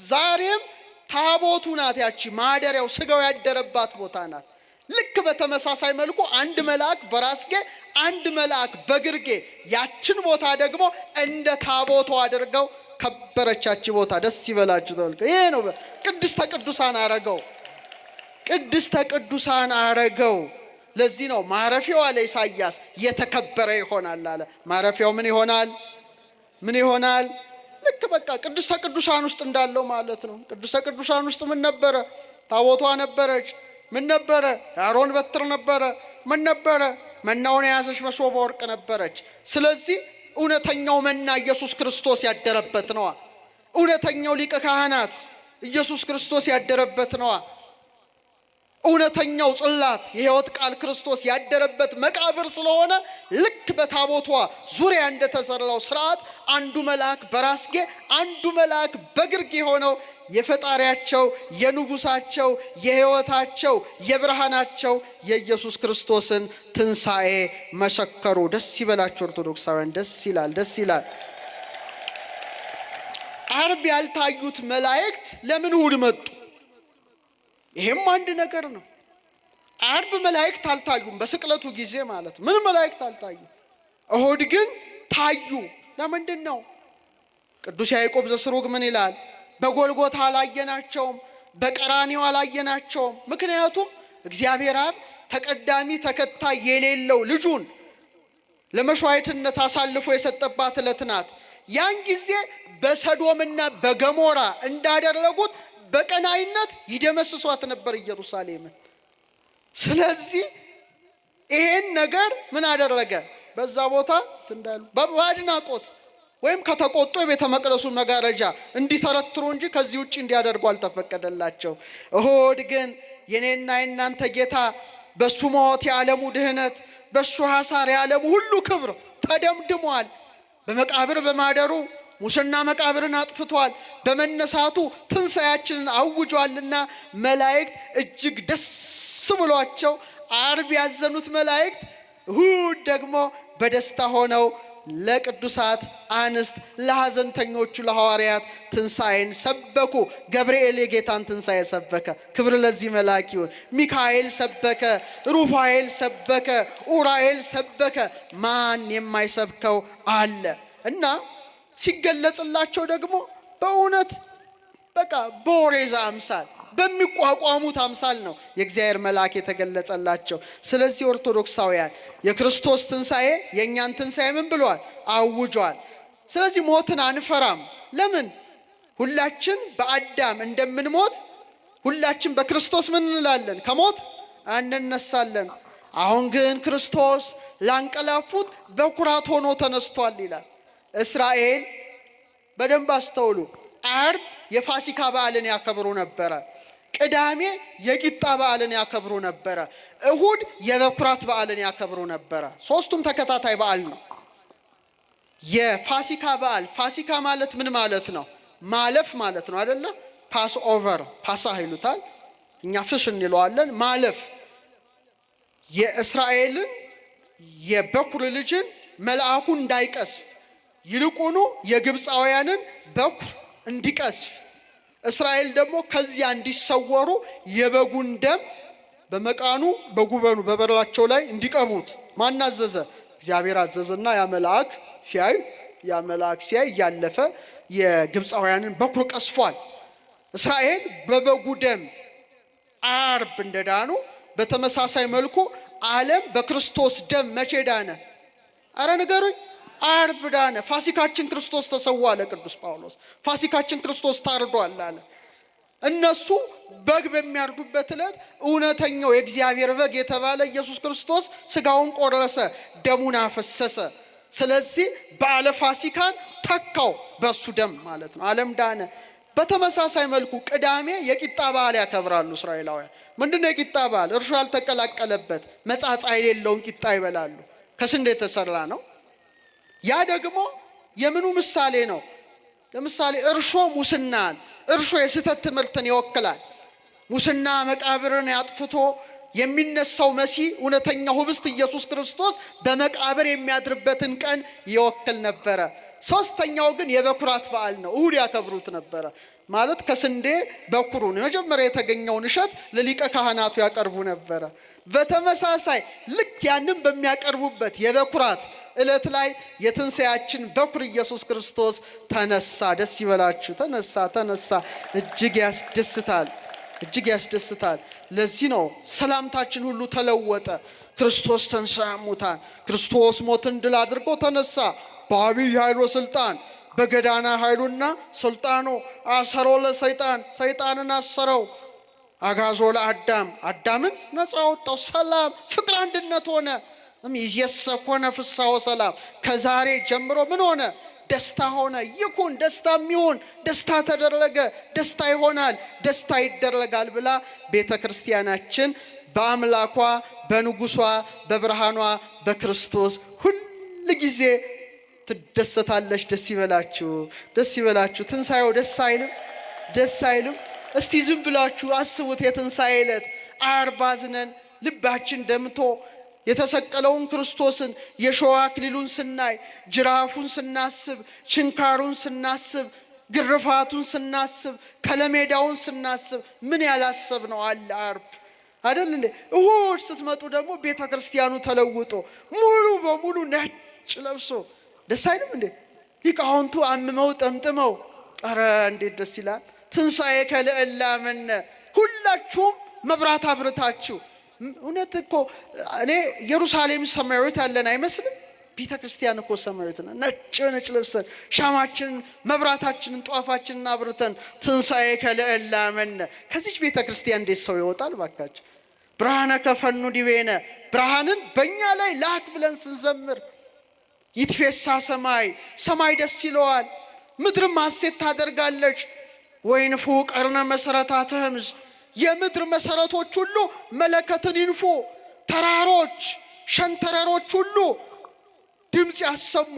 ዛሬም ታቦቱ ናት ያቺ ማደሪያው ስጋው ያደረባት ቦታ ናት። ልክ በተመሳሳይ መልኩ አንድ መልአክ በራስጌ አንድ መልአክ በግርጌ ያችን ቦታ ደግሞ እንደ ታቦቱ አድርገው ከበረቻች ቦታ። ደስ ይበላችሁ ተልከ ይሄ ነው ቅድስተ ቅዱሳን አረገው። ለዚህ ነው ማረፊያው አለ ኢሳይያስ የተከበረ ይሆናል አለ። ማረፊያው ምን ይሆናል? ምን ይሆናል? ልክ በቃ ቅድስተ ቅዱሳን ውስጥ እንዳለው ማለት ነው። ቅድስተ ቅዱሳን ውስጥ ምን ነበረ? ታቦቷ ነበረች። ምን ነበረ? የአሮን በትር ነበረ። ምን ነበረ? መናውን የያዘች መሶበ ወርቅ ነበረች። ስለዚህ እውነተኛው መና ኢየሱስ ክርስቶስ ያደረበት ነው። እውነተኛው ሊቀ ካህናት ኢየሱስ ክርስቶስ ያደረበት ነው። እውነተኛው ጽላት የሕይወት ቃል ክርስቶስ ያደረበት መቃብር ስለሆነ ልክ በታቦቷ ዙሪያ እንደተሰራው ስርዓት አንዱ መልአክ በራስጌ አንዱ መልአክ በግርጌ ሆነው የፈጣሪያቸው የንጉሳቸው የሕይወታቸው የብርሃናቸው የኢየሱስ ክርስቶስን ትንሣኤ መሰከሩ። ደስ ይበላችሁ ኦርቶዶክሳውያን፣ ደስ ይላል፣ ደስ ይላል። ዓርብ ያልታዩት መላእክት ለምን እሑድ መጡ? ይሄም አንድ ነገር ነው። ዓርብ መላእክት አልታዩም፣ በስቅለቱ ጊዜ ማለት ምን መላእክት አልታዩ። እሑድ ግን ታዩ። ለምንድን ነው? ቅዱስ ያዕቆብ ዘስሩግ ምን ይላል? በጎልጎታ አላየናቸውም፣ በቀራንዮ አላየናቸውም። ምክንያቱም እግዚአብሔር አብ ተቀዳሚ ተከታይ የሌለው ልጁን ለመስዋዕትነት አሳልፎ የሰጠባት ዕለት ናት። ያን ጊዜ በሰዶምና በገሞራ እንዳደረጉት በቀናይነት ይደመስሷት ነበር ኢየሩሳሌምን። ስለዚህ ይሄን ነገር ምን አደረገ? በዛ ቦታ እንዳሉ በአድናቆት ወይም ከተቆጡ የቤተ መቅደሱን መጋረጃ እንዲተረትሩ እንጂ ከዚህ ውጪ እንዲያደርጉ አልተፈቀደላቸው። እሑድ ግን የኔና የናንተ ጌታ በሱ ሞት የዓለሙ ድህነት፣ በሱ ሐሳር የዓለሙ ሁሉ ክብር ተደምድሟል። በመቃብር በማደሩ ሙስና መቃብርን አጥፍቷል። በመነሳቱ ትንሣኤያችንን አውጇልና መላእክት እጅግ ደስ ብሏቸው ዓርብ ያዘኑት መላእክት እሑድ ደግሞ በደስታ ሆነው ለቅዱሳት አንስት ለሐዘንተኞቹ ለሐዋርያት ትንሣኤን ሰበኩ። ገብርኤል የጌታን ትንሣኤ ሰበከ። ክብር ለዚህ መልአክ ይሁን። ሚካኤል ሰበከ፣ ሩፋኤል ሰበከ፣ ኡራኤል ሰበከ። ማን የማይሰብከው አለ? እና ሲገለጽላቸው ደግሞ በእውነት በቃ በኦሬዛ አምሳል በሚቋቋሙት አምሳል ነው የእግዚአብሔር መልአክ የተገለጸላቸው። ስለዚህ ኦርቶዶክሳውያን የክርስቶስ ትንሣኤ የእኛን ትንሣኤ ምን ብሏል? አውጇል። ስለዚህ ሞትን አንፈራም። ለምን? ሁላችን በአዳም እንደምንሞት ሁላችን በክርስቶስ ምን እንላለን? ከሞት እንነሳለን። አሁን ግን ክርስቶስ ላንቀላፉት በኩራት ሆኖ ተነስቷል ይላል። እስራኤል በደንብ አስተውሉ። ዓርብ የፋሲካ በዓልን ያከብሩ ነበረ። ቅዳሜ የቂጣ በዓልን ያከብሩ ነበረ። እሑድ የበኩራት በዓልን ያከብሩ ነበረ። ሶስቱም ተከታታይ በዓል ነው። የፋሲካ በዓል ፋሲካ ማለት ምን ማለት ነው? ማለፍ ማለት ነው አይደለ? ፓስ ኦቨር ፓሳህ ይሉታል፣ እኛ ፍሽ እንለዋለን። ማለፍ የእስራኤልን የበኩር ልጅን መልአኩ እንዳይቀስፍ ይልቁኑ የግብፃውያንን በኩር እንዲቀስፍ እስራኤል ደግሞ ከዚያ እንዲሰወሩ የበጉን ደም በመቃኑ በጉበኑ በበራቸው ላይ እንዲቀቡት ማን አዘዘ? እግዚአብሔር አዘዘና ያ መልአክ ሲያይ ያለፈ የግብፃውያንን በኩር ቀስፏል። እስራኤል በበጉ ደም ዓርብ እንደዳኑ በተመሳሳይ መልኩ ዓለም በክርስቶስ ደም መቼ ዳነ? አረ ንገሩኝ። ዓርብ ዳነ። ፋሲካችን ክርስቶስ ተሰዋ አለ ቅዱስ ጳውሎስ። ፋሲካችን ክርስቶስ ታርዷል አለ። እነሱ በግ በሚያርዱበት ዕለት እውነተኛው የእግዚአብሔር በግ የተባለ ኢየሱስ ክርስቶስ ስጋውን ቆረሰ፣ ደሙን አፈሰሰ። ስለዚህ በዓለ ፋሲካን ተካው በሱ ደም ማለት ነው። ዓለም ዳነ። በተመሳሳይ መልኩ ቅዳሜ የቂጣ በዓል ያከብራሉ እስራኤላውያን። ምንድነው የቂጣ በዓል? እርሾ ያልተቀላቀለበት መጻጻ የሌለውን ቂጣ ይበላሉ። ከስንዴ የተሰራ ነው። ያ ደግሞ የምኑ ምሳሌ ነው? ለምሳሌ እርሾ ሙስናን፣ እርሾ የስህተት ትምህርትን ይወክላል። ሙስና መቃብርን ያጥፍቶ የሚነሳው መሲህ እውነተኛው ህብስት ኢየሱስ ክርስቶስ በመቃብር የሚያድርበትን ቀን ይወክል ነበረ። ሶስተኛው ግን የበኩራት በዓል ነው። እሑድ ያከብሩት ነበረ። ማለት ከስንዴ በኩሩን መጀመሪያ የተገኘውን እሸት ለሊቀ ካህናቱ ያቀርቡ ነበረ። በተመሳሳይ ልክ ያንን በሚያቀርቡበት የበኩራት ዕለት ላይ የትንሣኤያችን በኩር ኢየሱስ ክርስቶስ ተነሳ። ደስ ይበላችሁ። ተነሳ። እጅግ ያስደስታል። ለዚህ ነው ሰላምታችን ሁሉ ተለወጠ። ክርስቶስ ተንሥአ እሙታን፣ ክርስቶስ ሞትን ድል አድርጎ ተነሳ። በአብይ ኃይል ወስልጣን በገዳና ኃይሉና ስልጣኑ አሰሮ ለሰይጣን ሰይጣንን አሰረው። አጋዞ ለአዳም አዳምን ነፃ ወጣው። ሰላም ፍቅር አንድነት ሆነ። እምይእዜሰ ኮነ ፍስሐ ወሰላም ከዛሬ ጀምሮ ምን ሆነ? ደስታ ሆነ። ይኩን ደስታ የሚሆን ደስታ ተደረገ። ደስታ ይሆናል፣ ደስታ ይደረጋል ብላ ቤተ ክርስቲያናችን በአምላኳ በንጉሷ በብርሃኗ በክርስቶስ ሁል ጊዜ ትደሰታለች። ደስ ይበላችሁ፣ ደስ ይበላችሁ። ትንሣኤው ደስ አይልም? ደስ አይልም? እስቲ ዝም ብላችሁ አስቡት። የትንሣኤ ዕለት ዓርብ አዝነን ልባችን ደምቶ የተሰቀለውን ክርስቶስን የሾህ አክሊሉን ስናይ፣ ጅራፉን ስናስብ፣ ችንካሩን ስናስብ፣ ግርፋቱን ስናስብ፣ ከለሜዳውን ስናስብ ምን ያላሰብ ነው አለ ዓርብ አይደል እንዴ? እሁድ ስትመጡ ደግሞ ቤተ ክርስቲያኑ ተለውጦ ሙሉ በሙሉ ነጭ ለብሶ ደስ አይልም እንዴ? ሊቃውንቱ አምመው ጠምጥመው ኧረ እንዴት ደስ ይላል። ትንሣኤ ከልዕለ አመነ ሁላችሁም መብራት አብርታችሁ። እውነት እኮ እኔ ኢየሩሳሌም ሰማያዊት ያለን አይመስልም? ቤተ ክርስቲያን እኮ ሰማያዊት ነው። ነጭ ለብሰን ሻማችንን መብራታችንን ጧፋችንን አብርተን ትንሣኤ ከልዕለ አመነ። ከዚች ቤተ ክርስቲያን እንዴት ሰው ይወጣል ባካችሁ? ብርሃነ ከፈኑ ዲቤነ ብርሃንን በእኛ ላይ ላክ ብለን ስንዘምር ይትፌሳ ሰማይ ደስ ይለዋል፣ ምድርም ሐሴት ታደርጋለች። ወይንፉ ቀርነ መሰረታተ ህምዝ የምድር መሰረቶች ሁሉ መለከትን ይንፉ። ተራሮች ሸንተረሮች ሁሉ ድምፅ ያሰሙ።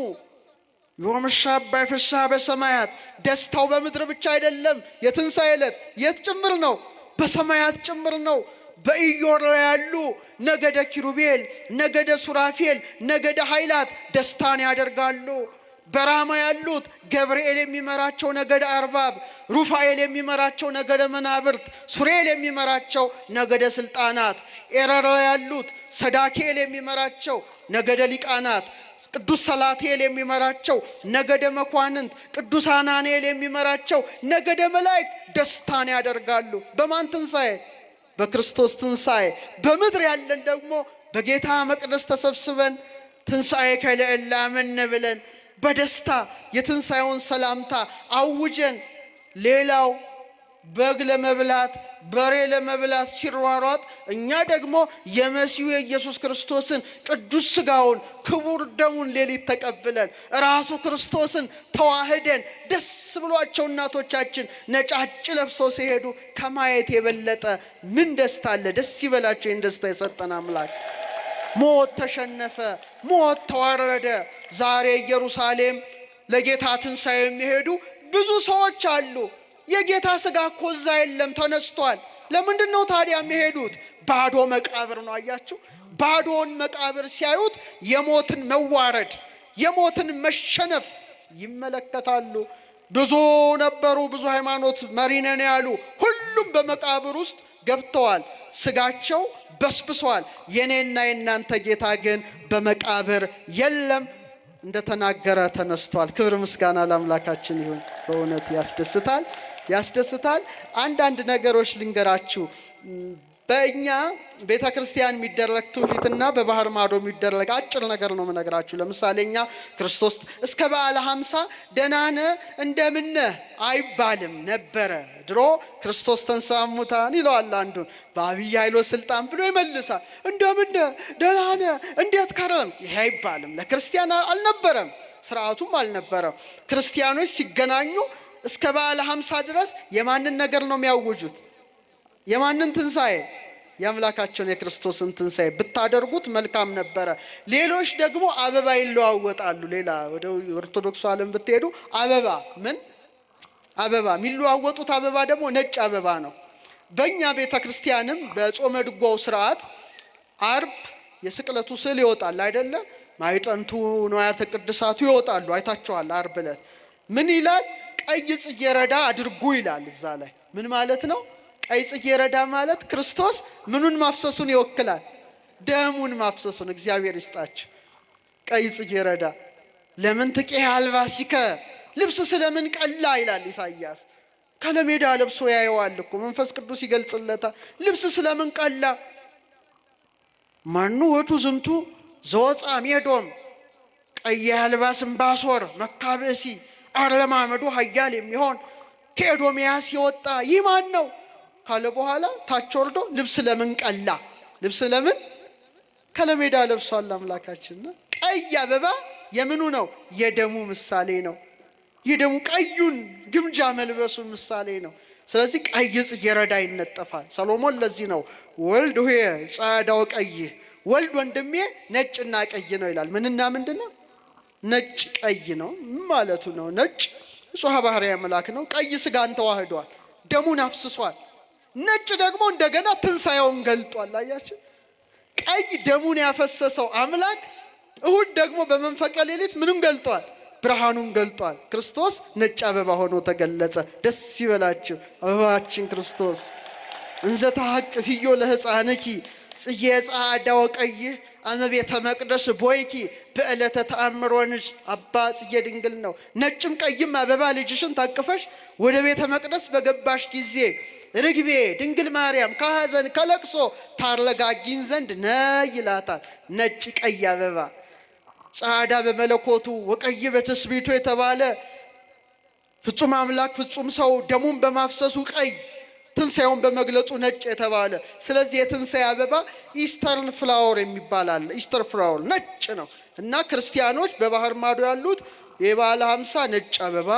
ዮምሻ አባይ ፍስሐ በሰማያት ደስታው በምድር ብቻ አይደለም። የትንሣኤ ዕለት የት ጭምር ነው? በሰማያት ጭምር ነው። በኢዮር ላይ ያሉ ነገደ ኪሩቤል፣ ነገደ ሱራፌል፣ ነገደ ኃይላት ደስታን ያደርጋሉ። በራማ ያሉት ገብርኤል የሚመራቸው ነገደ አርባብ፣ ሩፋኤል የሚመራቸው ነገደ መናብርት፣ ሱሬል የሚመራቸው ነገደ ስልጣናት፣ ኤረር ያሉት ሰዳኬል የሚመራቸው ነገደ ሊቃናት፣ ቅዱስ ሰላቴል የሚመራቸው ነገደ መኳንንት፣ ቅዱስ አናኔል የሚመራቸው ነገደ መላእክት ደስታን ያደርጋሉ። በማን ትንሣኤ? በክርስቶስ ትንሣኤ። በምድር ያለን ደግሞ በጌታ መቅደስ ተሰብስበን ትንሣኤ ከልዕለ አመነ ብለን በደስታ የትንሣኤውን ሰላምታ አውጀን ሌላው በግ ለመብላት በሬ ለመብላት ሲሯሯጥ እኛ ደግሞ የመሲሁ የኢየሱስ ክርስቶስን ቅዱስ ሥጋውን ክቡር ደሙን ሌሊት ተቀብለን ራሱ ክርስቶስን ተዋህደን ደስ ብሏቸው እናቶቻችን ነጫጭ ለብሰው ሲሄዱ ከማየት የበለጠ ምን ደስታ አለ? ደስ ይበላቸው። ይህን ደስታ የሰጠን አምላክ። ሞት ተሸነፈ፣ ሞት ተዋረደ። ዛሬ ኢየሩሳሌም ለጌታ ትንሣኤ የሚሄዱ ብዙ ሰዎች አሉ። የጌታ ሥጋ እኮ እዛ የለም፣ ተነስቷል። ለምንድን ነው ታዲያ የሚሄዱት? ባዶ መቃብር ነው። አያችሁ፣ ባዶን መቃብር ሲያዩት የሞትን መዋረድ የሞትን መሸነፍ ይመለከታሉ። ብዙ ነበሩ፣ ብዙ ሃይማኖት መሪ ነን ያሉ ሁሉም በመቃብር ውስጥ ገብተዋል። ሥጋቸው በስብሷል። የኔና የናንተ ጌታ ግን በመቃብር የለም፣ እንደተናገረ ተነስቷል። ክብር ምስጋና ለአምላካችን ይሁን። በእውነት ያስደስታል፣ ያስደስታል። አንዳንድ ነገሮች ልንገራችሁ። በእኛ ቤተ ክርስቲያን የሚደረግ ትውፊትና በባህር ማዶ የሚደረግ አጭር ነገር ነው የምነግራችሁ። ለምሳሌ እኛ ክርስቶስ እስከ በዓለ ሃምሳ ደህና ነህ እንደምን ነህ አይባልም ነበረ። ድሮ ክርስቶስ ተንሥአ እሙታን ይለዋል አንዱን፣ በአብይ ኃይል ወሥልጣን ብሎ ይመልሳል። እንደምን ነህ ደህና ነህ እንዴት ከረም ይሄ አይባልም። ለክርስቲያን አልነበረም፣ ስርዓቱም አልነበረም። ክርስቲያኖች ሲገናኙ እስከ በዓለ ሃምሳ ድረስ የማንን ነገር ነው የሚያውጁት? የማንን ትንሣኤ? የአምላካቸውን የክርስቶስን ትንሣኤ ብታደርጉት መልካም ነበረ። ሌሎች ደግሞ አበባ ይለዋወጣሉ። ሌላ ወደ ኦርቶዶክሱ ዓለም ብትሄዱ አበባ አበባ የሚለዋወጡት አበባ ደግሞ ነጭ አበባ ነው። በእኛ ቤተ ክርስቲያንም በጾመ ድጓው ስርዓት ዓርብ የስቅለቱ ስዕል ይወጣል አይደለ? ማዕጠንቱ ንዋያተ ቅድሳቱ ይወጣሉ። አይታችኋል። ዓርብ ዕለት ምን ይላል? ቀይ ጽጌረዳ አድርጉ ይላል። እዛ ላይ ምን ማለት ነው? ቀይ ጽጌረዳ ማለት ክርስቶስ ምኑን ማፍሰሱን ይወክላል? ደሙን ማፍሰሱን። እግዚአብሔር ይስጣችሁ። ቀይ ጽጌረዳ ለምን ትቄ አልባሲከ ልብስ ስለምን ቀላ ይላል ኢሳይያስ። ከለሜዳ ለብሶ ያየዋል እኮ መንፈስ ቅዱስ ይገልጽለታል። ልብስ ስለምን ቀላ? ማኑ ወቱ ዝምቱ ዘወፃ ሜዶም ቀይ አልባስ እምባሶር መካብእሲ አረማመዱ ኃያል የሚሆን ከኤዶምያስ የወጣ ይህ ማን ነው ካለ በኋላ ታች ወርዶ ልብስ ለምን ቀላ? ልብስ ለምን ከለሜዳ ለብሷል አምላካችንና ቀይ አበባ የምኑ ነው? የደሙ ምሳሌ ነው። የደሙ ቀዩን ግምጃ መልበሱ ምሳሌ ነው። ስለዚህ ቀይ ጽጌረዳ ይነጠፋል። ሰሎሞን ለዚህ ነው ወልድ ሆይ ጻዳው ቀይ ወልድ ወንድሜ ነጭና ቀይ ነው ይላል። ምንና ምንድነው? ነጭ ቀይ ነው ማለቱ ነው። ነጭ ንጹሕ ባህርይ አምላክ ነው። ቀይ ስጋን ተዋህዷል፣ ደሙን አፍስሷል። ነጭ ደግሞ እንደገና ትንሳኤውን ገልጧል። አያችሁ፣ ቀይ ደሙን ያፈሰሰው አምላክ እሁድ ደግሞ በመንፈቀ ሌሊት ምንም ገልጧል? ብርሃኑን ገልጧል። ክርስቶስ ነጭ አበባ ሆኖ ተገለጸ። ደስ ይበላችሁ። አበባችን ክርስቶስ እንዘ ተሐቅፍዮ ለሕፃንኪ ጽጌ ጻዕዳው ቀይ አመቤተ መቅደስ ቦይኪ በዕለተ ተአምሮንሽ አባ ጽጌ ድንግል ነው። ነጭም ቀይም አበባ ልጅሽን ታቅፈሽ ወደ ቤተ መቅደስ በገባሽ ጊዜ ርግቤ ድንግል ማርያም ከሐዘን ከለቅሶ ታረጋጊን ዘንድ ነይ ይላታል። ነጭ ቀይ አበባ ጻዕዳ በመለኮቱ ወቀይ በትስብእቱ የተባለ ፍጹም አምላክ ፍጹም ሰው ደሙን በማፍሰሱ ቀይ ትንሳኤውን በመግለጹ ነጭ የተባለ። ስለዚህ የትንሳኤ አበባ ኢስተርን ፍላወር የሚባል ኢስተር ፍላወር ነጭ ነው እና ክርስቲያኖች በባህር ማዶ ያሉት የበዓለ ሃምሳ ነጭ አበባ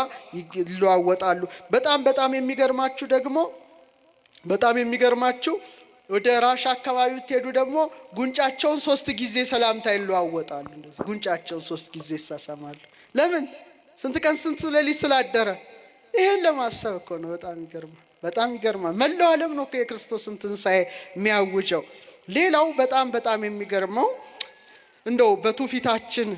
ይለዋወጣሉ። በጣም የሚገርማችሁ ደግሞ ወደ ራሻ አካባቢ ትሄዱ ደግሞ ጉንጫቸውን 3 ጊዜ ሰላምታ ይለዋወጣሉ። እንደዚህ ጉንጫቸውን 3 ጊዜ ይሳሳማሉ። ለምን? ስንት ቀን ስንት ሌሊት ስላደረ። ይሄን ለማሰብ እኮ ነው። በጣም ይገርማል። መላው ዓለም ነው የክርስቶስን ትንሳኤ የሚያውጀው። ሌላው በጣም የሚገርመው እንደው በትውፊታችን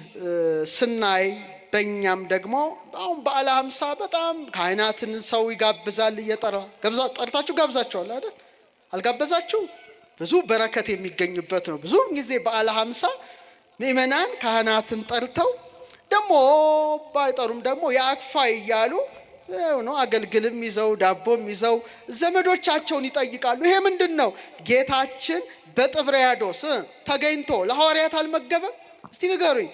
ስናይ በእኛም ደግሞ አሁን በዓለ ሃምሳ በጣም ካህናትን ሰው ይጋብዛል። እየጠራ ጠርታችሁ ጋብዛችኋል አይደል? አልጋበዛችሁ? ብዙ በረከት የሚገኝበት ነው። ብዙ ጊዜ በዓለ ሃምሳ ምእመናን ካህናትን ጠርተው ደግሞ ባይጠሩም ደግሞ ያክፋይ እያሉ ነው አገልግልም ይዘው ዳቦም ይዘው ዘመዶቻቸውን ይጠይቃሉ። ይሄ ምንድነው? ጌታችን በጥብርያዶስ ተገኝቶ ለሐዋርያት አልመገበም? እስቲ ንገሩኝ።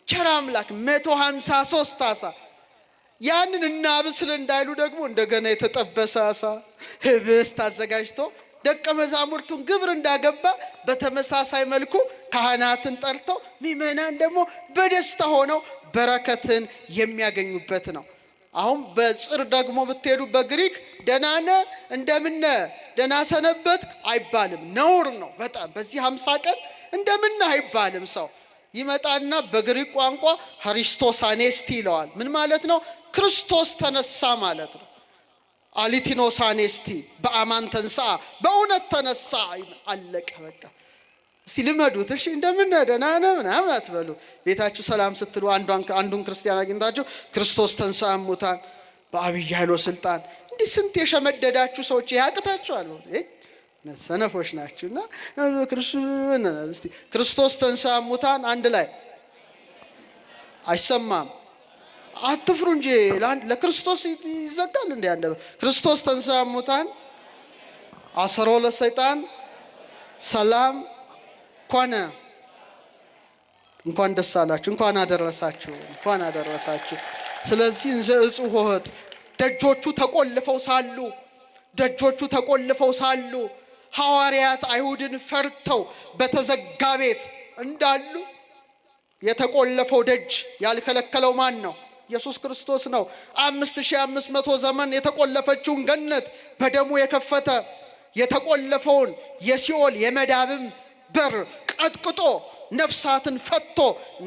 ቸር አምላክ 153 ዓሣ ያንን እናብስል እንዳይሉ ደግሞ እንደገና የተጠበሰ ዓሣ ህብስት አዘጋጅቶ ደቀ መዛሙርቱን ግብር እንዳገባ በተመሳሳይ መልኩ ካህናትን ጠርተው ምእመናን ደግሞ በደስታ ሆነው በረከትን የሚያገኙበት ነው። አሁን በጽር ደግሞ ብትሄዱ በግሪክ ደናነ እንደምነ ደና ሰነበት አይባልም፣ ነውር ነው በጣም። በዚህ 50 ቀን እንደምነ አይባልም። ሰው ይመጣና በግሪክ ቋንቋ ሃሪስቶስ አኔስቲ ይለዋል። ምን ማለት ነው? ክርስቶስ ተነሳ ማለት ነው። አሊቲኖስ አኔስቲ በአማን ተንሳ፣ በእውነት ተነሳ። አለቀ በቃ። እስቲ ልመዱት እሺ። እንደምን ደህና ነህ ምናምን አትበሉ። ቤታችሁ ሰላም ስትሉ አንዱን ክርስቲያን አግኝታችሁ ክርስቶስ ተንሥአ እሙታን በአብይ ኃይሎ ስልጣን። እንዲህ ስንት የሸመደዳችሁ ሰዎች ያቅታችኋል። ሰነፎች ናችሁና ክርስቶስ ተንሥአ እሙታን አንድ ላይ አይሰማም። አትፍሩ እንጂ ለክርስቶስ ይዘጋል እንዴ? አንደ ክርስቶስ ተንሥአ እሙታን አሰሮ ለሰይጣን ሰላም ኮነ። እንኳን ደስ አላችሁ፣ እንኳን አደረሳችሁ። ስለዚህ እንዘ እጽሖት ደጆቹ ተቆልፈው ሳሉ ሐዋርያት አይሁድን ፈርተው በተዘጋ ቤት እንዳሉ የተቆለፈው ደጅ ያልከለከለው ማን ነው? ኢየሱስ ክርስቶስ ነው። 5500 ዘመን የተቆለፈችውን ገነት በደሙ የከፈተ የተቆለፈውን የሲኦል የመዳብም በር ቀጥቅጦ ነፍሳትን ፈቶ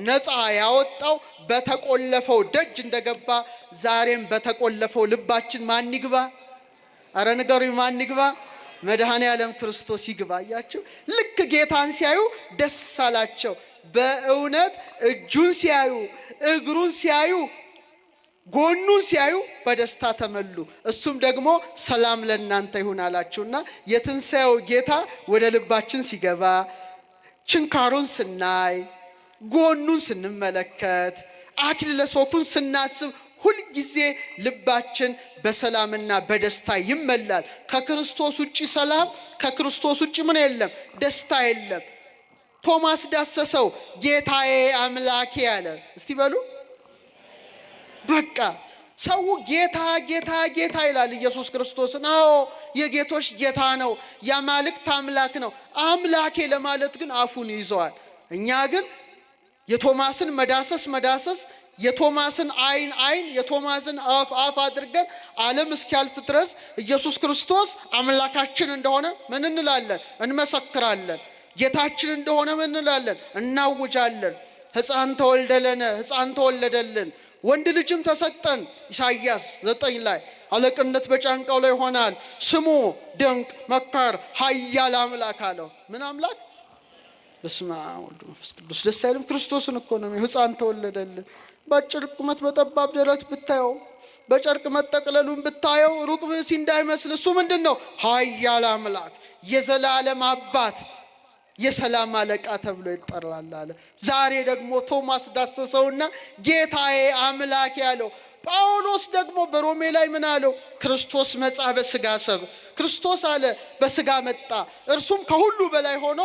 ነፃ ያወጣው በተቆለፈው ደጅ እንደገባ ዛሬም በተቆለፈው ልባችን ማን ይግባ? አረ ንገሩኝ፣ ማን ይግባ? መድኃኔ ዓለም ክርስቶስ ይግባ። አያችሁ፣ ልክ ጌታን ሲያዩ ደስ አላቸው። በእውነት እጁን ሲያዩ፣ እግሩን ሲያዩ፣ ጎኑን ሲያዩ በደስታ ተመሉ። እሱም ደግሞ ሰላም ለእናንተ ይሁን አላችሁና የትንሣኤው ጌታ ወደ ልባችን ሲገባ ችንካሩን ስናይ፣ ጎኑን ስንመለከት፣ አክሊለ ሦኩን ስናስብ ሁልጊዜ ልባችን በሰላምና በደስታ ይመላል። ከክርስቶስ ውጪ ሰላም፣ ከክርስቶስ ውጪ ምን የለም? ደስታ የለም። ቶማስ ዳሰሰው፣ ጌታዬ አምላኬ አለ። እስቲ በሉ በቃ ሰው ጌታ ጌታ ጌታ ይላል ኢየሱስ ክርስቶስን። አዎ የጌቶች ጌታ ነው፣ የአማልክት አምላክ ነው። አምላኬ ለማለት ግን አፉን ይዘዋል። እኛ ግን የቶማስን መዳሰስ የቶማስን አይን የቶማስን አፍ አድርገን ዓለም እስኪያልፍ ድረስ ኢየሱስ ክርስቶስ አምላካችን እንደሆነ ምን እንላለን? እንመሰክራለን። ጌታችን እንደሆነ ምን እንላለን? እናውጃለን። ሕፃን ተወለደልን፣ ወንድ ልጅም ተሰጠን። ኢሳይያስ 9 ላይ አለቅነት በጫንቃው ላይ ይሆናል፣ ስሙ ድንቅ መካር ኃያል አምላክ አለው። ምን አምላክ? በስመ አብ ወወልድ ወመንፈስ ቅዱስ። ደስ አይልም? ክርስቶስን እኮ ነው። ሕፃን ተወለደልን። በአጭር ቁመት በጠባብ ደረት ብታየው፣ በጨርቅ መጠቅለሉን ብታየው ሩቅ ብእሲ እንዳይመስል እሱ ምንድነው? ኃያል አምላክ፣ የዘላለም አባት፣ የሰላም አለቃ ተብሎ ይጠራል አለ። ዛሬ ደግሞ ቶማስ ዳሰሰውና ጌታዬ አምላኬ ያለው። ጳውሎስ ደግሞ በሮሜ ላይ ምን አለው? ክርስቶስ መጻ በሥጋ ሰብ። ክርስቶስ አለ በሥጋ መጣ፣ እርሱም ከሁሉ በላይ ሆኖ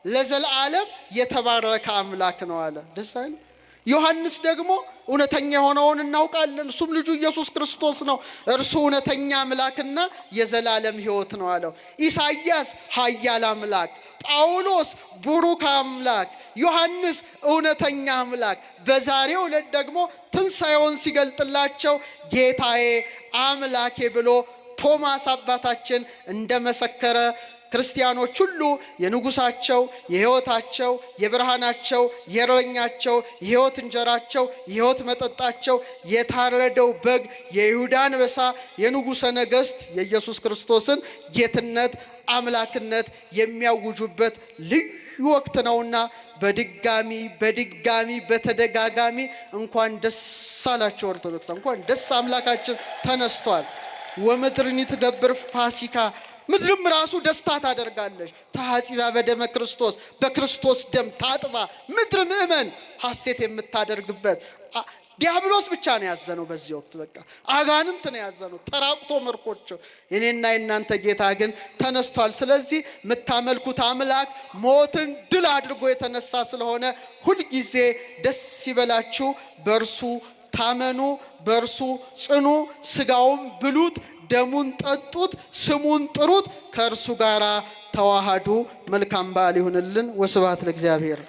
ለዘላለም የተባረከ አምላክ ነው አለ። ደስ አይል? ዮሐንስ ደግሞ እውነተኛ የሆነውን እናውቃለን፣ እሱም ልጁ ኢየሱስ ክርስቶስ ነው፣ እርሱ እውነተኛ አምላክና የዘላለም ሕይወት ነው አለው። ኢሳይያስ ኃያል አምላክ፣ ጳውሎስ ቡሩክ አምላክ፣ ዮሐንስ እውነተኛ አምላክ። በዛሬው ዕለት ደግሞ ትንሣኤውን ሲገልጥላቸው ጌታዬ አምላኬ ብሎ ቶማስ አባታችን እንደመሰከረ ክርስቲያኖች ሁሉ የንጉሳቸው፣ የሕይወታቸው፣ የብርሃናቸው፣ የእረኛቸው፣ የሕይወት እንጀራቸው፣ የሕይወት መጠጣቸው የታረደው በግ የይሁዳ አንበሳ የንጉሠ ነገሥት የኢየሱስ ክርስቶስን ጌትነት አምላክነት የሚያውጁበት ልዩ ወቅት ነውና በድጋሚ በተደጋጋሚ እንኳን ደስ አላችሁ ኦርቶዶክስ፣ እንኳን ደስ አምላካችን ተነስቷል። ወምድርኒ ትገብር ፋሲካ፣ ምድርም ራሱ ደስታ ታደርጋለች። ተሐጺባ በደመ ክርስቶስ፣ በክርስቶስ ደም ታጥባ ምድር ምእመን ሐሴት የምታደርግበት። ዲያብሎስ ብቻ ነው ያዘነው በዚህ ወቅት። በቃ አጋንንት ነው ያዘነው ተራቁቶ መርኮቹ። የኔና የናንተ ጌታ ግን ተነስቷል። ስለዚህ የምታመልኩት አምላክ ሞትን ድል አድርጎ የተነሳ ስለሆነ ሁልጊዜ ደስ ይበላችሁ፣ በእርሱ ታመኑ፣ በእርሱ ጽኑ፣ ስጋውን ብሉት፣ ደሙን ጠጡት፣ ስሙን ጥሩት፣ ከእርሱ ጋር ተዋሃዱ። መልካም በዓል ይሁንልን። ወስብሐት ለእግዚአብሔር።